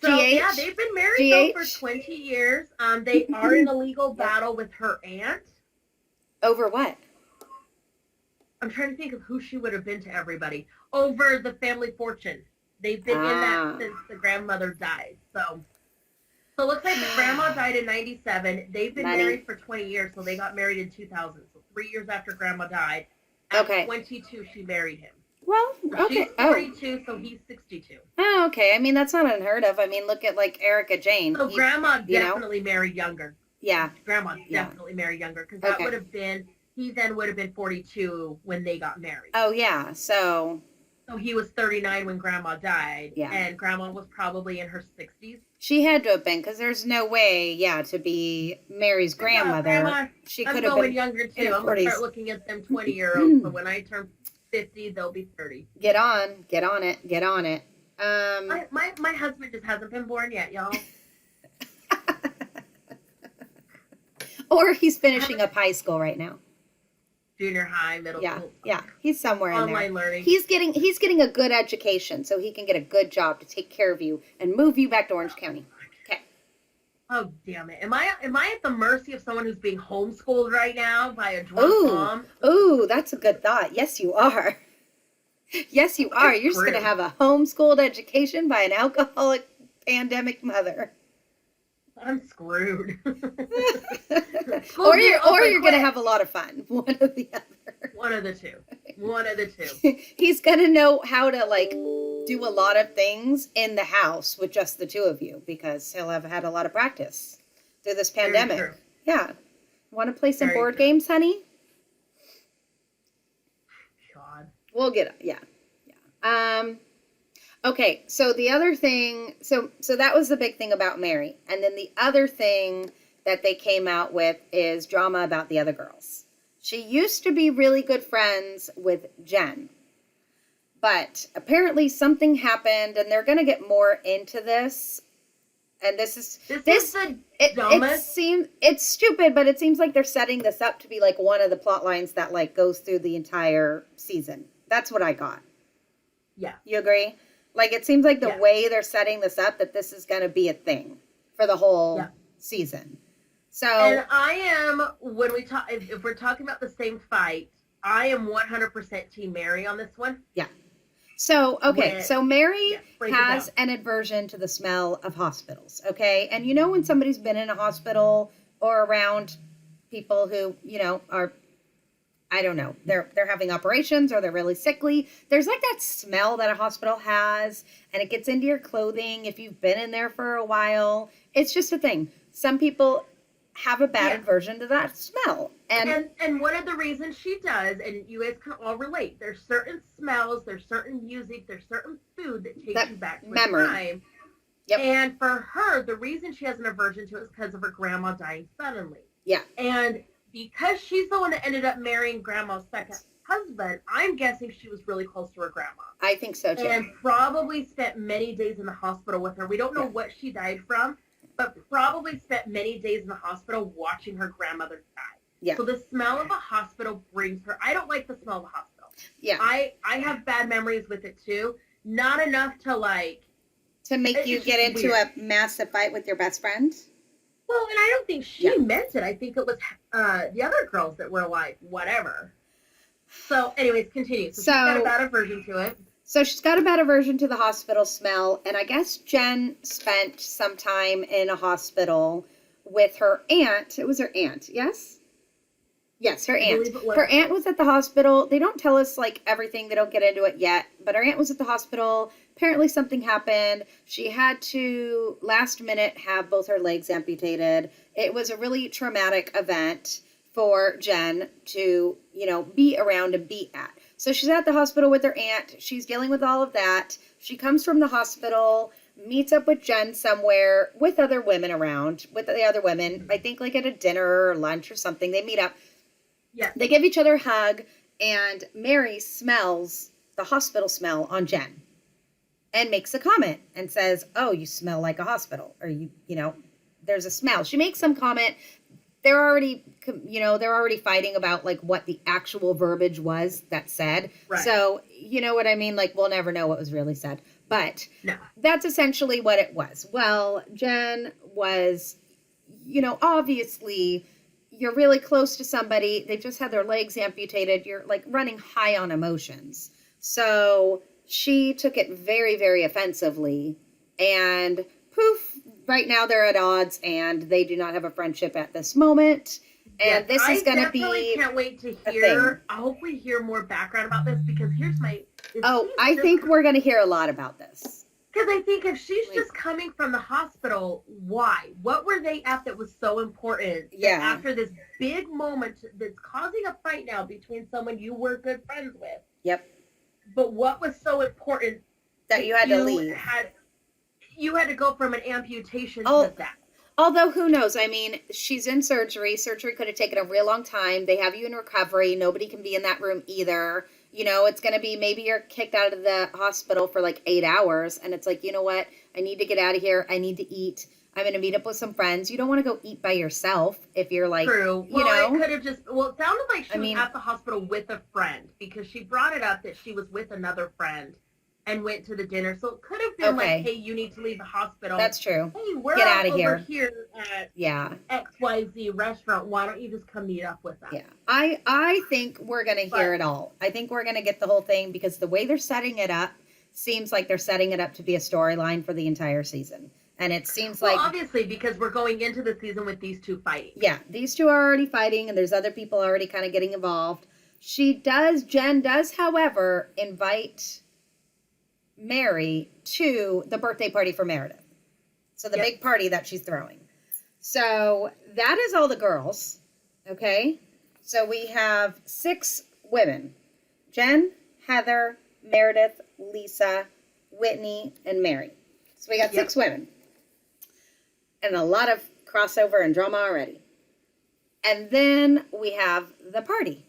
[SPEAKER 2] So yeah, they've been married though for 20 years. They are in a legal battle with her aunt.
[SPEAKER 1] Over what?
[SPEAKER 2] I'm trying to think of who she would have been to everybody. Over the family fortune. They've been in that since the grandmother died. So it looks like the grandma died in 97. They've been married for 20 years, so they got married in 2000. So 3 years after grandma died. At 22, she married him.
[SPEAKER 1] Well, okay.
[SPEAKER 2] She's 42, so he's 62.
[SPEAKER 1] Oh, okay. I mean, that's not unheard of. I mean, look at like Erica Jane.
[SPEAKER 2] So grandma definitely married younger.
[SPEAKER 1] Yeah.
[SPEAKER 2] Grandma definitely married younger because that would have been, he then would have been 42 when they got married.
[SPEAKER 1] Oh, yeah. So
[SPEAKER 2] he was 39 when grandma died.
[SPEAKER 1] Yeah.
[SPEAKER 2] And grandma was probably in her 60s.
[SPEAKER 1] She had to have been because there's no way, to be Mary's grandmother.
[SPEAKER 2] Grandma,
[SPEAKER 1] she could
[SPEAKER 2] have been
[SPEAKER 1] younger
[SPEAKER 2] too. I'm going to start looking at them 20-year-olds. So when I turn 50, they'll be 30.
[SPEAKER 1] Get on it.
[SPEAKER 2] My husband just hasn't been born yet, y'all.
[SPEAKER 1] Or he's finishing up high school right now.
[SPEAKER 2] Junior high, middle school.
[SPEAKER 1] Yeah, he's somewhere in there.
[SPEAKER 2] Online learning.
[SPEAKER 1] He's getting a good education so he can get a good job to take care of you and move you back to Orange County. Okay.
[SPEAKER 2] Oh damn it! Am I at the mercy of someone who's being homeschooled right now by a drunk mom?
[SPEAKER 1] Ooh, that's a good thought. Yes, you are. Yes, you are. You're just gonna have a homeschooled education by an alcoholic pandemic mother.
[SPEAKER 2] I'm screwed.
[SPEAKER 1] or you're gonna have a lot of fun. One or the other.
[SPEAKER 2] One of the two.
[SPEAKER 1] He's gonna know how to do a lot of things in the house with just the two of you because he'll have had a lot of practice through this pandemic. Yeah. Want to play some board games, honey?
[SPEAKER 2] God.
[SPEAKER 1] We'll get it. Yeah. Okay, so the other thing, so that was the big thing about Mary. And then the other thing that they came out with is drama about the other girls. She used to be really good friends with Jen. But apparently something happened, and they're going to get more into this. And this is the dumbest. It's stupid, but it seems like they're setting this up to be like one of the plot lines that goes through the entire season. That's what I got.
[SPEAKER 2] Yeah.
[SPEAKER 1] You agree? It seems like the way they're setting this up that this is going to be a thing for the whole season. So,
[SPEAKER 2] and I am, when we talk, if we're talking about the same fight, I am 100% Team Mary on this one.
[SPEAKER 1] Yeah. So, okay. So Mary has an aversion to the smell of hospitals. Okay. And when somebody's been in a hospital or around people who, are I don't know. They're having operations or they're really sickly. There's like that smell that a hospital has, and it gets into your clothing if you've been in there for a while. It's just a thing. Some people have a bad aversion to that smell.
[SPEAKER 2] And one of the reasons she does, and you guys can all relate, there's certain smells, there's certain music, there's certain food that takes you back to
[SPEAKER 1] memory.
[SPEAKER 2] time.
[SPEAKER 1] Yep.
[SPEAKER 2] And for her, the reason she has an aversion to it is because of her grandma dying suddenly.
[SPEAKER 1] Yeah.
[SPEAKER 2] And because she's the one that ended up marrying grandma's second husband, I'm guessing she was really close to her grandma.
[SPEAKER 1] I think so too.
[SPEAKER 2] And probably spent many days in the hospital with her. We don't know what she died from, but probably spent many days in the hospital watching her grandmother die.
[SPEAKER 1] Yeah.
[SPEAKER 2] So the smell of a hospital brings her. I don't like the smell of a hospital.
[SPEAKER 1] Yeah.
[SPEAKER 2] I have bad memories with it too. Not enough to like.
[SPEAKER 1] To make you get into a massive fight with your best friend?
[SPEAKER 2] Well, and I don't think she meant it. I think it was the other girls that were like, whatever. So, anyways, continue. So she's got a bad aversion to it.
[SPEAKER 1] So she's got a bad aversion to the hospital smell. And I guess Jen spent some time in a hospital with her aunt. It was her aunt, yes? Yes, her aunt. Her aunt was at the hospital. They don't tell us like everything. They don't get into it yet. But her aunt was at the hospital. Apparently something happened. She had to last minute have both her legs amputated. It was a really traumatic event for Jen to, be around and be at. So she's at the hospital with her aunt. She's dealing with all of that. She comes from the hospital, meets up with Jen somewhere with other women around, with the other women. I think like at a dinner or lunch or something. They meet up.
[SPEAKER 2] Yeah.
[SPEAKER 1] They give each other a hug, and Mary smells the hospital smell on Jen and makes a comment and says, "Oh, you smell like a hospital," or there's a smell. She makes some comment. They're already fighting about like what the actual verbiage was that said.
[SPEAKER 2] Right.
[SPEAKER 1] So, you know what I mean? Like, we'll never know what was really said, but that's essentially what it was. Well, Jen was, obviously, you're really close to somebody. They've just had their legs amputated. You're like running high on emotions. So she took it very, very offensively, and poof, right now they're at odds and they do not have a friendship at this moment. And this is going to be
[SPEAKER 2] I can't wait to hear. I hope we hear more background about this, because here's my.
[SPEAKER 1] I think we're going to hear a lot about this.
[SPEAKER 2] Because I think if she's just coming from the hospital, why? What were they at that was so important?
[SPEAKER 1] Yeah.
[SPEAKER 2] After this big moment that's causing a fight now between someone you were good friends with.
[SPEAKER 1] Yep.
[SPEAKER 2] But what was so important
[SPEAKER 1] that you had to leave?
[SPEAKER 2] You had to go from an amputation to that.
[SPEAKER 1] Although, who knows? I mean, she's in surgery. Surgery could have taken a real long time. They have you in recovery. Nobody can be in that room either. It's going to be, maybe you're kicked out of the hospital for like 8 hours. And it's like, you know what? I need to get out of here. I need to eat. I'm going to meet up with some friends. You don't want to go eat by yourself if you're like,
[SPEAKER 2] True. Well, it could have just, it sounded like she was at the hospital with a friend, because she brought it up that she was with another friend and went to the dinner. So it could have been like, hey, you need to leave the hospital.
[SPEAKER 1] That's true.
[SPEAKER 2] Hey, we're
[SPEAKER 1] get out of
[SPEAKER 2] over
[SPEAKER 1] here
[SPEAKER 2] at
[SPEAKER 1] XYZ
[SPEAKER 2] XYZ restaurant. Why don't you just come meet up with us?
[SPEAKER 1] Yeah. I think we're going to hear it all. I think we're going to get the whole thing, because the way they're setting it up seems like they're setting it up to be a storyline for the entire season. And it seems like...
[SPEAKER 2] obviously, because we're going into the season with these two fighting.
[SPEAKER 1] Yeah, these two are already fighting, and there's other people already kind of getting involved. Jen does, however, invite Mary to the birthday party for Meredith. So the big party that she's throwing. So that is all the girls, okay? So we have 6 women. Jen, Heather, Meredith, Lisa, Whitney, and Mary. So we got 6 women. And a lot of crossover and drama already. And then we have the party.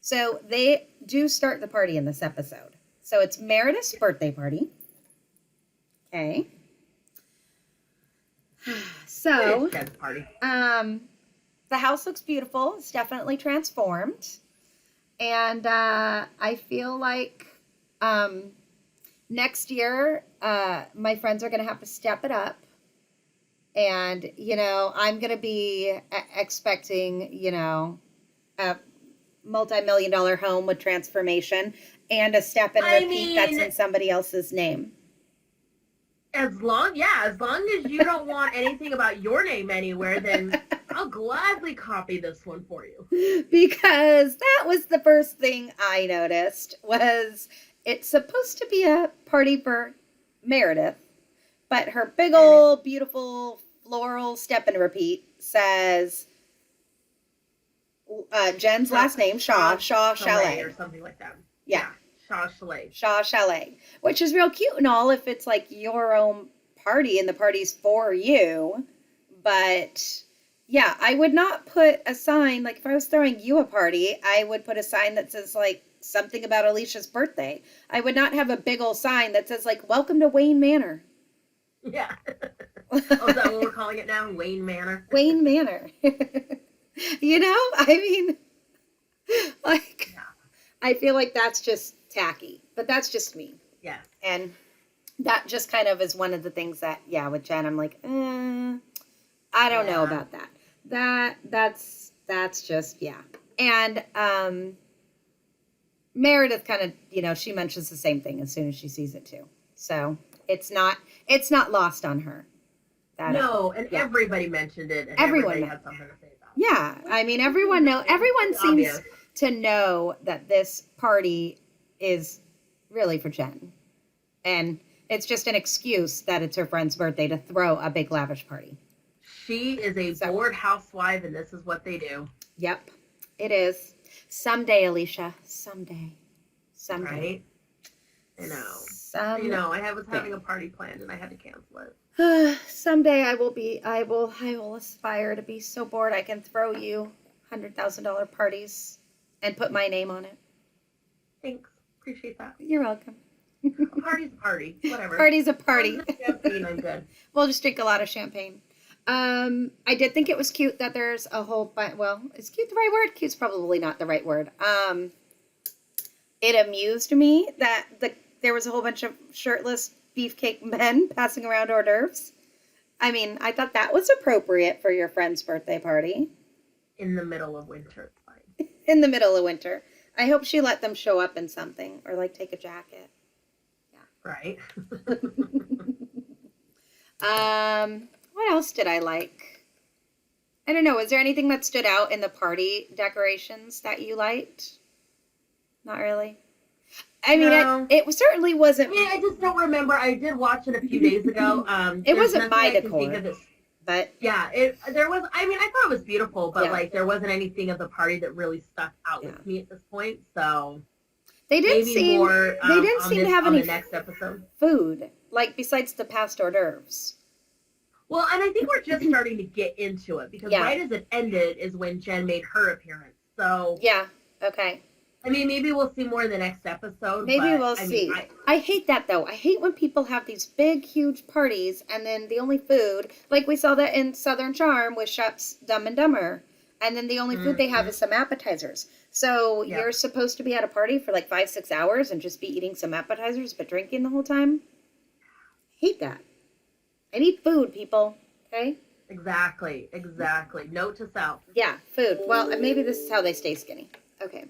[SPEAKER 1] So they do start the party in this episode. So it's Meredith's birthday party. Okay. So, the house looks beautiful. It's definitely transformed. And I feel like next year, my friends are going to have to step it up. And, I'm going to be expecting, a multi-million-dollar home with transformation and a step and repeat that's in somebody else's name.
[SPEAKER 2] As long as you don't want anything about your name anywhere, then I'll gladly copy this one for you.
[SPEAKER 1] Because that was the first thing I noticed was it's supposed to be a party for Meredith, but her big old beautiful floral step and repeat says Jen's last name, Shaw Chalet.
[SPEAKER 2] Or something like that.
[SPEAKER 1] Yeah.
[SPEAKER 2] Shaw Chalet.
[SPEAKER 1] Shaw Chalet, which is real cute and all if it's like your own party and the party's for you. But yeah, I would not put a sign, like if I was throwing you a party, I would put a sign that says like something about Alicia's birthday. I would not have a big old sign that says like, welcome to Wayne Manor.
[SPEAKER 2] Yeah. Oh, is that what we're calling it now? Wayne Manor?
[SPEAKER 1] Wayne Manor. You know, I mean, like, yeah. I feel like that's just tacky, but that's just me.
[SPEAKER 2] Yeah.
[SPEAKER 1] And that just kind of is one of the things that, yeah, with Jen, I'm like, I don't know about that. That's just, yeah. And Meredith kind of, you know, she mentions the same thing as soon as she sees it too. So it's not lost on her.
[SPEAKER 2] No, and everybody mentioned it. And
[SPEAKER 1] everyone
[SPEAKER 2] had something to say about it.
[SPEAKER 1] Yeah, I mean, everyone seems to know that this party is really for Jen. And it's just an excuse that it's her friend's birthday to throw a big lavish party.
[SPEAKER 2] She is a bored housewife, and this is what they do.
[SPEAKER 1] Yep, it is. Someday, Alicia. Someday.
[SPEAKER 2] Right? I know. I was having a party planned, and I had to cancel it.
[SPEAKER 1] Someday I will aspire to be so bored I can throw you $100,000 parties and put my name on it.
[SPEAKER 2] Thanks. Appreciate that.
[SPEAKER 1] You're welcome.
[SPEAKER 2] A party's a party. Whatever.
[SPEAKER 1] Party's a party.
[SPEAKER 2] Champagne, I'm good.
[SPEAKER 1] We'll just drink a lot of champagne. I did think it was cute that there's a whole well, is cute the right word? Cute's probably not the right word. It amused me that there was a whole bunch of shirtless beefcake men passing around hors d'oeuvres. I mean, I thought that was appropriate for your friend's birthday party.
[SPEAKER 2] In the middle of winter, it's fine.
[SPEAKER 1] In the middle of winter. I hope she let them show up in something or like take a jacket. Yeah.
[SPEAKER 2] Right.
[SPEAKER 1] What else did I like? I don't know. Is there anything that stood out in the party decorations that you liked? Not really. I mean,
[SPEAKER 2] no.
[SPEAKER 1] it certainly wasn't.
[SPEAKER 2] I mean, I just don't remember. I did watch it a few days ago.
[SPEAKER 1] It wasn't my decor, but
[SPEAKER 2] yeah, there was. I mean, I thought it was beautiful, but like there wasn't anything of the party that really stuck out with me at this point. So
[SPEAKER 1] they didn't seem
[SPEAKER 2] more.
[SPEAKER 1] They didn't seem to have any
[SPEAKER 2] the next episode
[SPEAKER 1] food, like besides the past hors d'oeuvres.
[SPEAKER 2] Well, and I think we're just starting to get into it because right as it ended is when Jen made her appearance. So
[SPEAKER 1] yeah, okay.
[SPEAKER 2] I mean, maybe we'll see more in the next episode.
[SPEAKER 1] Maybe we'll see. I hate that, though. I hate when people have these big, huge parties, and then the only food, like we saw that in Southern Charm with Shep's Dumb and Dumber, and then the only food they have is some appetizers. So you're supposed to be at a party for like 5-6 hours and just be eating some appetizers but drinking the whole time? I hate that. I need food, people. Okay?
[SPEAKER 2] Exactly. Note to self.
[SPEAKER 1] Yeah, food. Well, maybe this is how they stay skinny. Okay.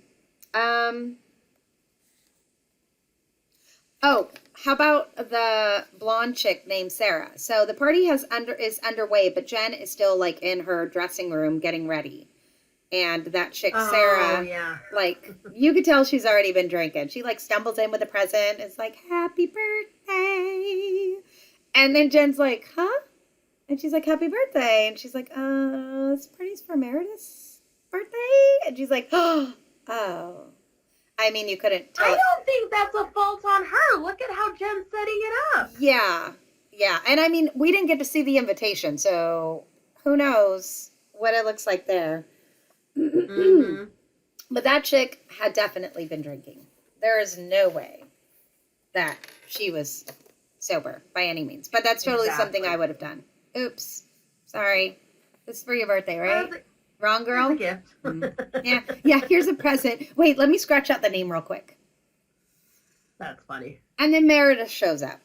[SPEAKER 1] Oh, how about the blonde chick named Sarah? So the party is underway, but Jen is still like in her dressing room getting ready. And that chick, Sarah, like you could tell she's already been drinking. She like stumbles in with a present. It's like, happy birthday. And then Jen's like, huh? And she's like, happy birthday. And she's like, this party's for Meredith's birthday? And she's like, oh. I mean, you couldn't tell.
[SPEAKER 2] I don't think that's a fault on her. Look at how Jen's setting it up.
[SPEAKER 1] Yeah. And I mean, we didn't get to see the invitation, so who knows what it looks like there. Mm-hmm. But that chick had definitely been drinking. There is no way that she was sober by any means. But that's totally something I would have done. Oops. Sorry. This is for your birthday, right? Wrong girl?
[SPEAKER 2] Here's a
[SPEAKER 1] gift. Yeah, here's a present. Wait, let me scratch out the name real quick.
[SPEAKER 2] That's funny.
[SPEAKER 1] And then Meredith shows up.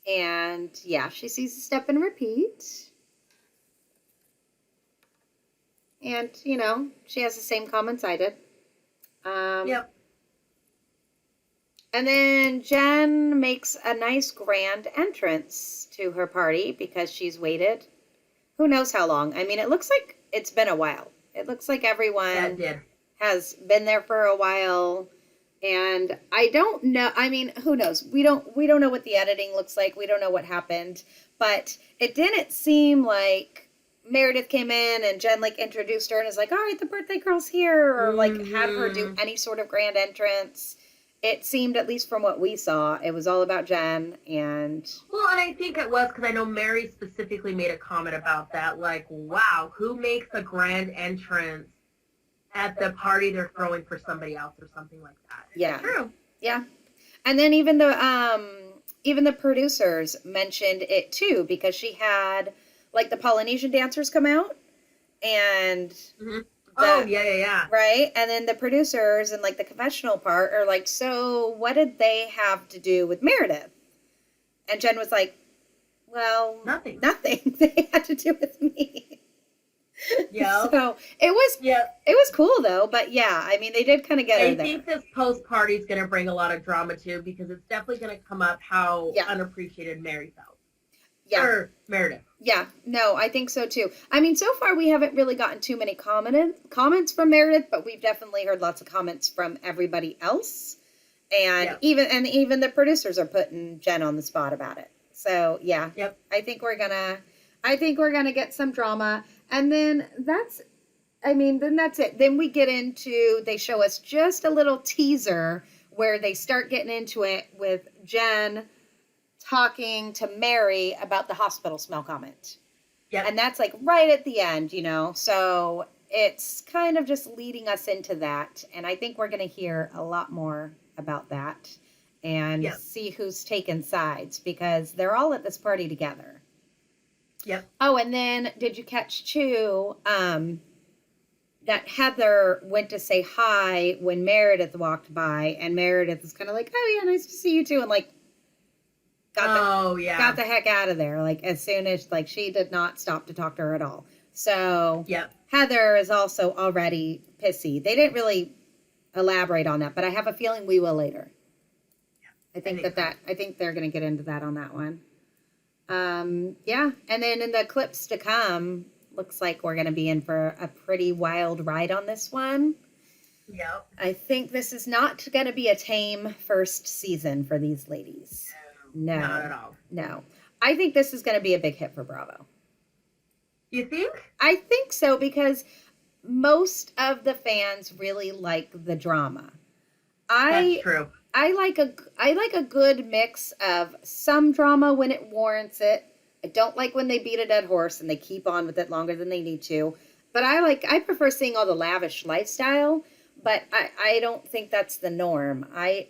[SPEAKER 1] And yeah, she sees the step and repeat. And, you know, she has the same comments I did.
[SPEAKER 2] Yep.
[SPEAKER 1] And then Jen makes a nice grand entrance to her party because she's waited. who knows how long. I mean, it looks like it's been a while. It looks like
[SPEAKER 2] Yeah, it
[SPEAKER 1] everyone
[SPEAKER 2] did.
[SPEAKER 1] has been there for a while. And I don't know. I mean, who knows? We don't know what the editing looks like. We don't know what happened. But it didn't seem like Meredith came in and Jen like introduced her and is like, all right, the birthday girl's here, or like had her do
[SPEAKER 2] Mm-hmm.
[SPEAKER 1] any sort of grand entrance. It seemed, at least from what we saw, it was all about Jen. And
[SPEAKER 2] Well, and I think it was because I know Mary specifically made a comment about that. Like, wow, who makes a grand entrance at the party they're throwing for somebody else or something like that?
[SPEAKER 1] yeah,
[SPEAKER 2] It's true.
[SPEAKER 1] yeah. And then even the producers mentioned it too, because she had like the Polynesian dancers come out and
[SPEAKER 2] Hmm.
[SPEAKER 1] the
[SPEAKER 2] Oh, yeah, yeah, yeah.
[SPEAKER 1] right, and then the producers and like the confessional part are like, so what did they have to do with Meredith? And Jen was like, well,
[SPEAKER 2] Nothing.
[SPEAKER 1] nothing. They had to do with me.
[SPEAKER 2] Yeah.
[SPEAKER 1] So it
[SPEAKER 2] Yeah.
[SPEAKER 1] was cool though, but yeah, I mean they did kind of get her
[SPEAKER 2] I
[SPEAKER 1] there.
[SPEAKER 2] think this post party is going to bring a lot of drama too, because it's definitely going to come up how
[SPEAKER 1] Yeah.
[SPEAKER 2] unappreciated Mary felt.
[SPEAKER 1] Yeah.
[SPEAKER 2] Or Meredith.
[SPEAKER 1] Yeah, no, I think so too. I mean, so far we haven't really gotten too many comments from Meredith, but we've definitely heard lots of comments from everybody else. And
[SPEAKER 2] Yep.
[SPEAKER 1] even the producers are putting Jen on the spot about it. So, yeah.
[SPEAKER 2] Yep.
[SPEAKER 1] I think we're going to get some drama, and then then that's it. Then we get into, they show us just a little teaser where they start getting into it with Jen talking to Mary about the hospital smell comment.
[SPEAKER 2] Yep.
[SPEAKER 1] And that's like right at the end, So it's kind of just leading us into that. And I think we're going to hear a lot more about that and
[SPEAKER 2] Yep.
[SPEAKER 1] see who's taken sides, because they're all at this party together.
[SPEAKER 2] Yep.
[SPEAKER 1] Oh, and then did you catch too, that Heather went to say hi when Meredith walked by, and Meredith was kind of like, oh yeah, nice to see you too. And like,
[SPEAKER 2] Oh, yeah.
[SPEAKER 1] got the heck out of there. Like as soon as, like, she did not stop to talk to her at all. So
[SPEAKER 2] Yep.
[SPEAKER 1] Heather is also already pissy. They didn't really elaborate on that, but I have a feeling we will later. I think they're going to get into that on that one. Yeah. And then in the clips to come, looks like we're going to be in for a pretty wild ride on this one.
[SPEAKER 2] Yep.
[SPEAKER 1] I think this is not going to be a tame first season for these ladies. No.
[SPEAKER 2] Not at all.
[SPEAKER 1] No. I think this is going to be a big hit for Bravo.
[SPEAKER 2] You think?
[SPEAKER 1] I think so, because most of the fans really like the drama.
[SPEAKER 2] That's true.
[SPEAKER 1] I like a good mix of some drama when it warrants it. I don't like when they beat a dead horse and they keep on with it longer than they need to. But I prefer seeing all the lavish lifestyle, but I don't think that's the norm. I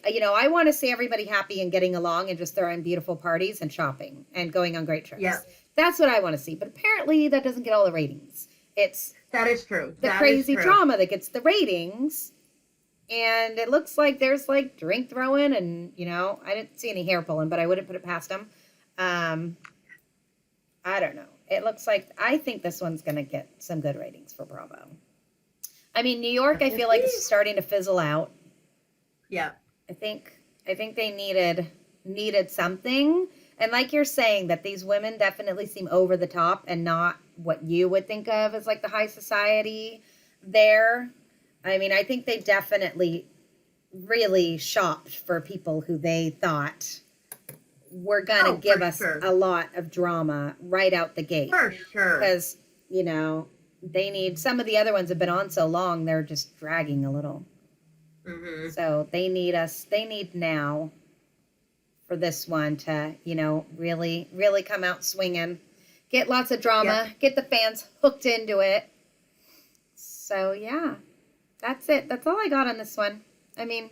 [SPEAKER 1] want to see everybody happy and getting along and just throwing beautiful parties and shopping and going on great trips.
[SPEAKER 2] Yeah.
[SPEAKER 1] That's what I want to see. But apparently that doesn't get all the ratings. It's
[SPEAKER 2] That is true.
[SPEAKER 1] the
[SPEAKER 2] That is
[SPEAKER 1] crazy
[SPEAKER 2] true.
[SPEAKER 1] drama that gets the ratings. And it looks like there's like drink throwing and, I didn't see any hair pulling, but I wouldn't put it past them. I don't know. It looks like, I think this one's going to get some good ratings for Bravo. I mean, New York, I feel like is starting to fizzle out.
[SPEAKER 2] Yeah.
[SPEAKER 1] I think they needed something. And like you're saying, that these women definitely seem over the top and not what you would think of as like the high society there. I mean, I think they definitely really shopped for people who they thought were going to give us a lot of drama right out the gate.
[SPEAKER 2] For sure.
[SPEAKER 1] Because, they need, some of the other ones have been on so long, they're just dragging a little.
[SPEAKER 2] Mm-hmm.
[SPEAKER 1] So they need now for this one to, really, really come out swinging, get lots of drama, get the fans hooked into it. So, yeah, that's it. That's all I got on this one. I mean,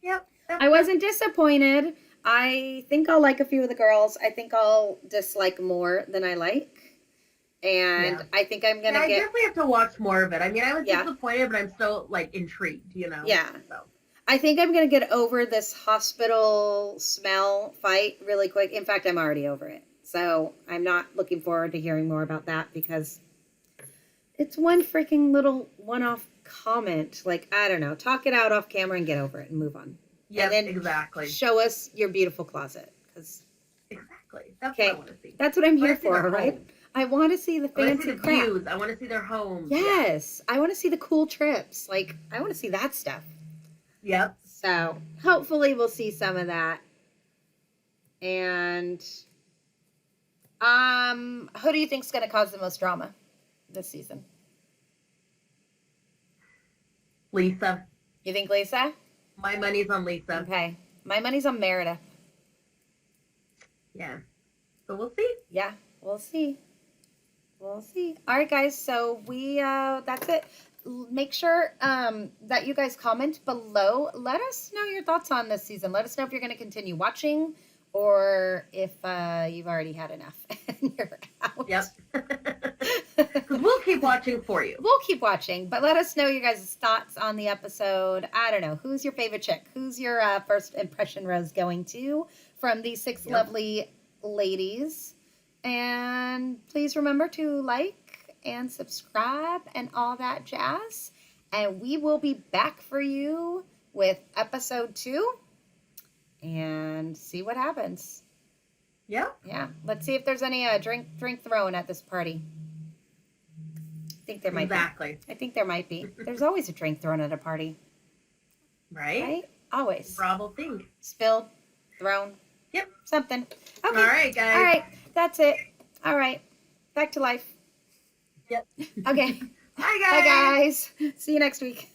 [SPEAKER 2] Yep.
[SPEAKER 1] I wasn't disappointed. I think I'll like a few of the girls. I think I'll dislike more than I like. And I think I'm going to
[SPEAKER 2] I
[SPEAKER 1] get...
[SPEAKER 2] definitely have to watch more of it. I mean, I was
[SPEAKER 1] Yeah.
[SPEAKER 2] disappointed, but I'm still, like, intrigued,
[SPEAKER 1] Yeah.
[SPEAKER 2] So.
[SPEAKER 1] I think I'm going to get over this hospital smell fight really quick. In fact, I'm already over it. So I'm not looking forward to hearing more about that, because it's one freaking little one-off comment. Like, I don't know. Talk it out off camera and get over it and move on.
[SPEAKER 2] Yeah,
[SPEAKER 1] And then
[SPEAKER 2] exactly.
[SPEAKER 1] show us your beautiful closet. 'Cause
[SPEAKER 2] Exactly. That's
[SPEAKER 1] Okay.
[SPEAKER 2] what I want to see.
[SPEAKER 1] that's what I'm here
[SPEAKER 2] Wanna see
[SPEAKER 1] for,
[SPEAKER 2] their
[SPEAKER 1] right?
[SPEAKER 2] home.
[SPEAKER 1] I want to see the
[SPEAKER 2] I want to
[SPEAKER 1] fancy
[SPEAKER 2] see the
[SPEAKER 1] crap.
[SPEAKER 2] views. I want to see their homes.
[SPEAKER 1] Yes, I want to see the cool trips. Like, I want to see that stuff.
[SPEAKER 2] Yep.
[SPEAKER 1] So hopefully we'll see some of that. And who do you think's going to cause the most drama this season?
[SPEAKER 2] Lisa.
[SPEAKER 1] You think Lisa?
[SPEAKER 2] My money's on Lisa.
[SPEAKER 1] Okay. My money's on Meredith.
[SPEAKER 2] Yeah. So we'll see.
[SPEAKER 1] Yeah, we'll see. We'll see. All right, guys. So that's it. Make sure that you guys comment below. Let us know your thoughts on this season. Let us know if you're going to continue watching or if you've already had enough and you're out.
[SPEAKER 2] Yep. Because we'll keep watching for you.
[SPEAKER 1] We'll keep watching, but let us know your guys' thoughts on the episode. I don't know. Who's your favorite chick? Who's your first impression rose going to from these 6 lovely ladies? And please remember to like and subscribe and all that jazz. And we will be back for you with episode 2 and see what happens.
[SPEAKER 2] Yep.
[SPEAKER 1] Yeah. Let's see if there's any drink thrown at this party. I think there might be. I think there might be. There's always a drink thrown at a party.
[SPEAKER 2] Right?
[SPEAKER 1] Always.
[SPEAKER 2] Bravo thing.
[SPEAKER 1] Spilled, thrown.
[SPEAKER 2] Yep.
[SPEAKER 1] Something. Okay.
[SPEAKER 2] All right, guys.
[SPEAKER 1] All right. That's it. All right. Back to life.
[SPEAKER 2] Yep.
[SPEAKER 1] Okay.
[SPEAKER 2] Bye, guys.
[SPEAKER 1] Bye, guys. See you next week.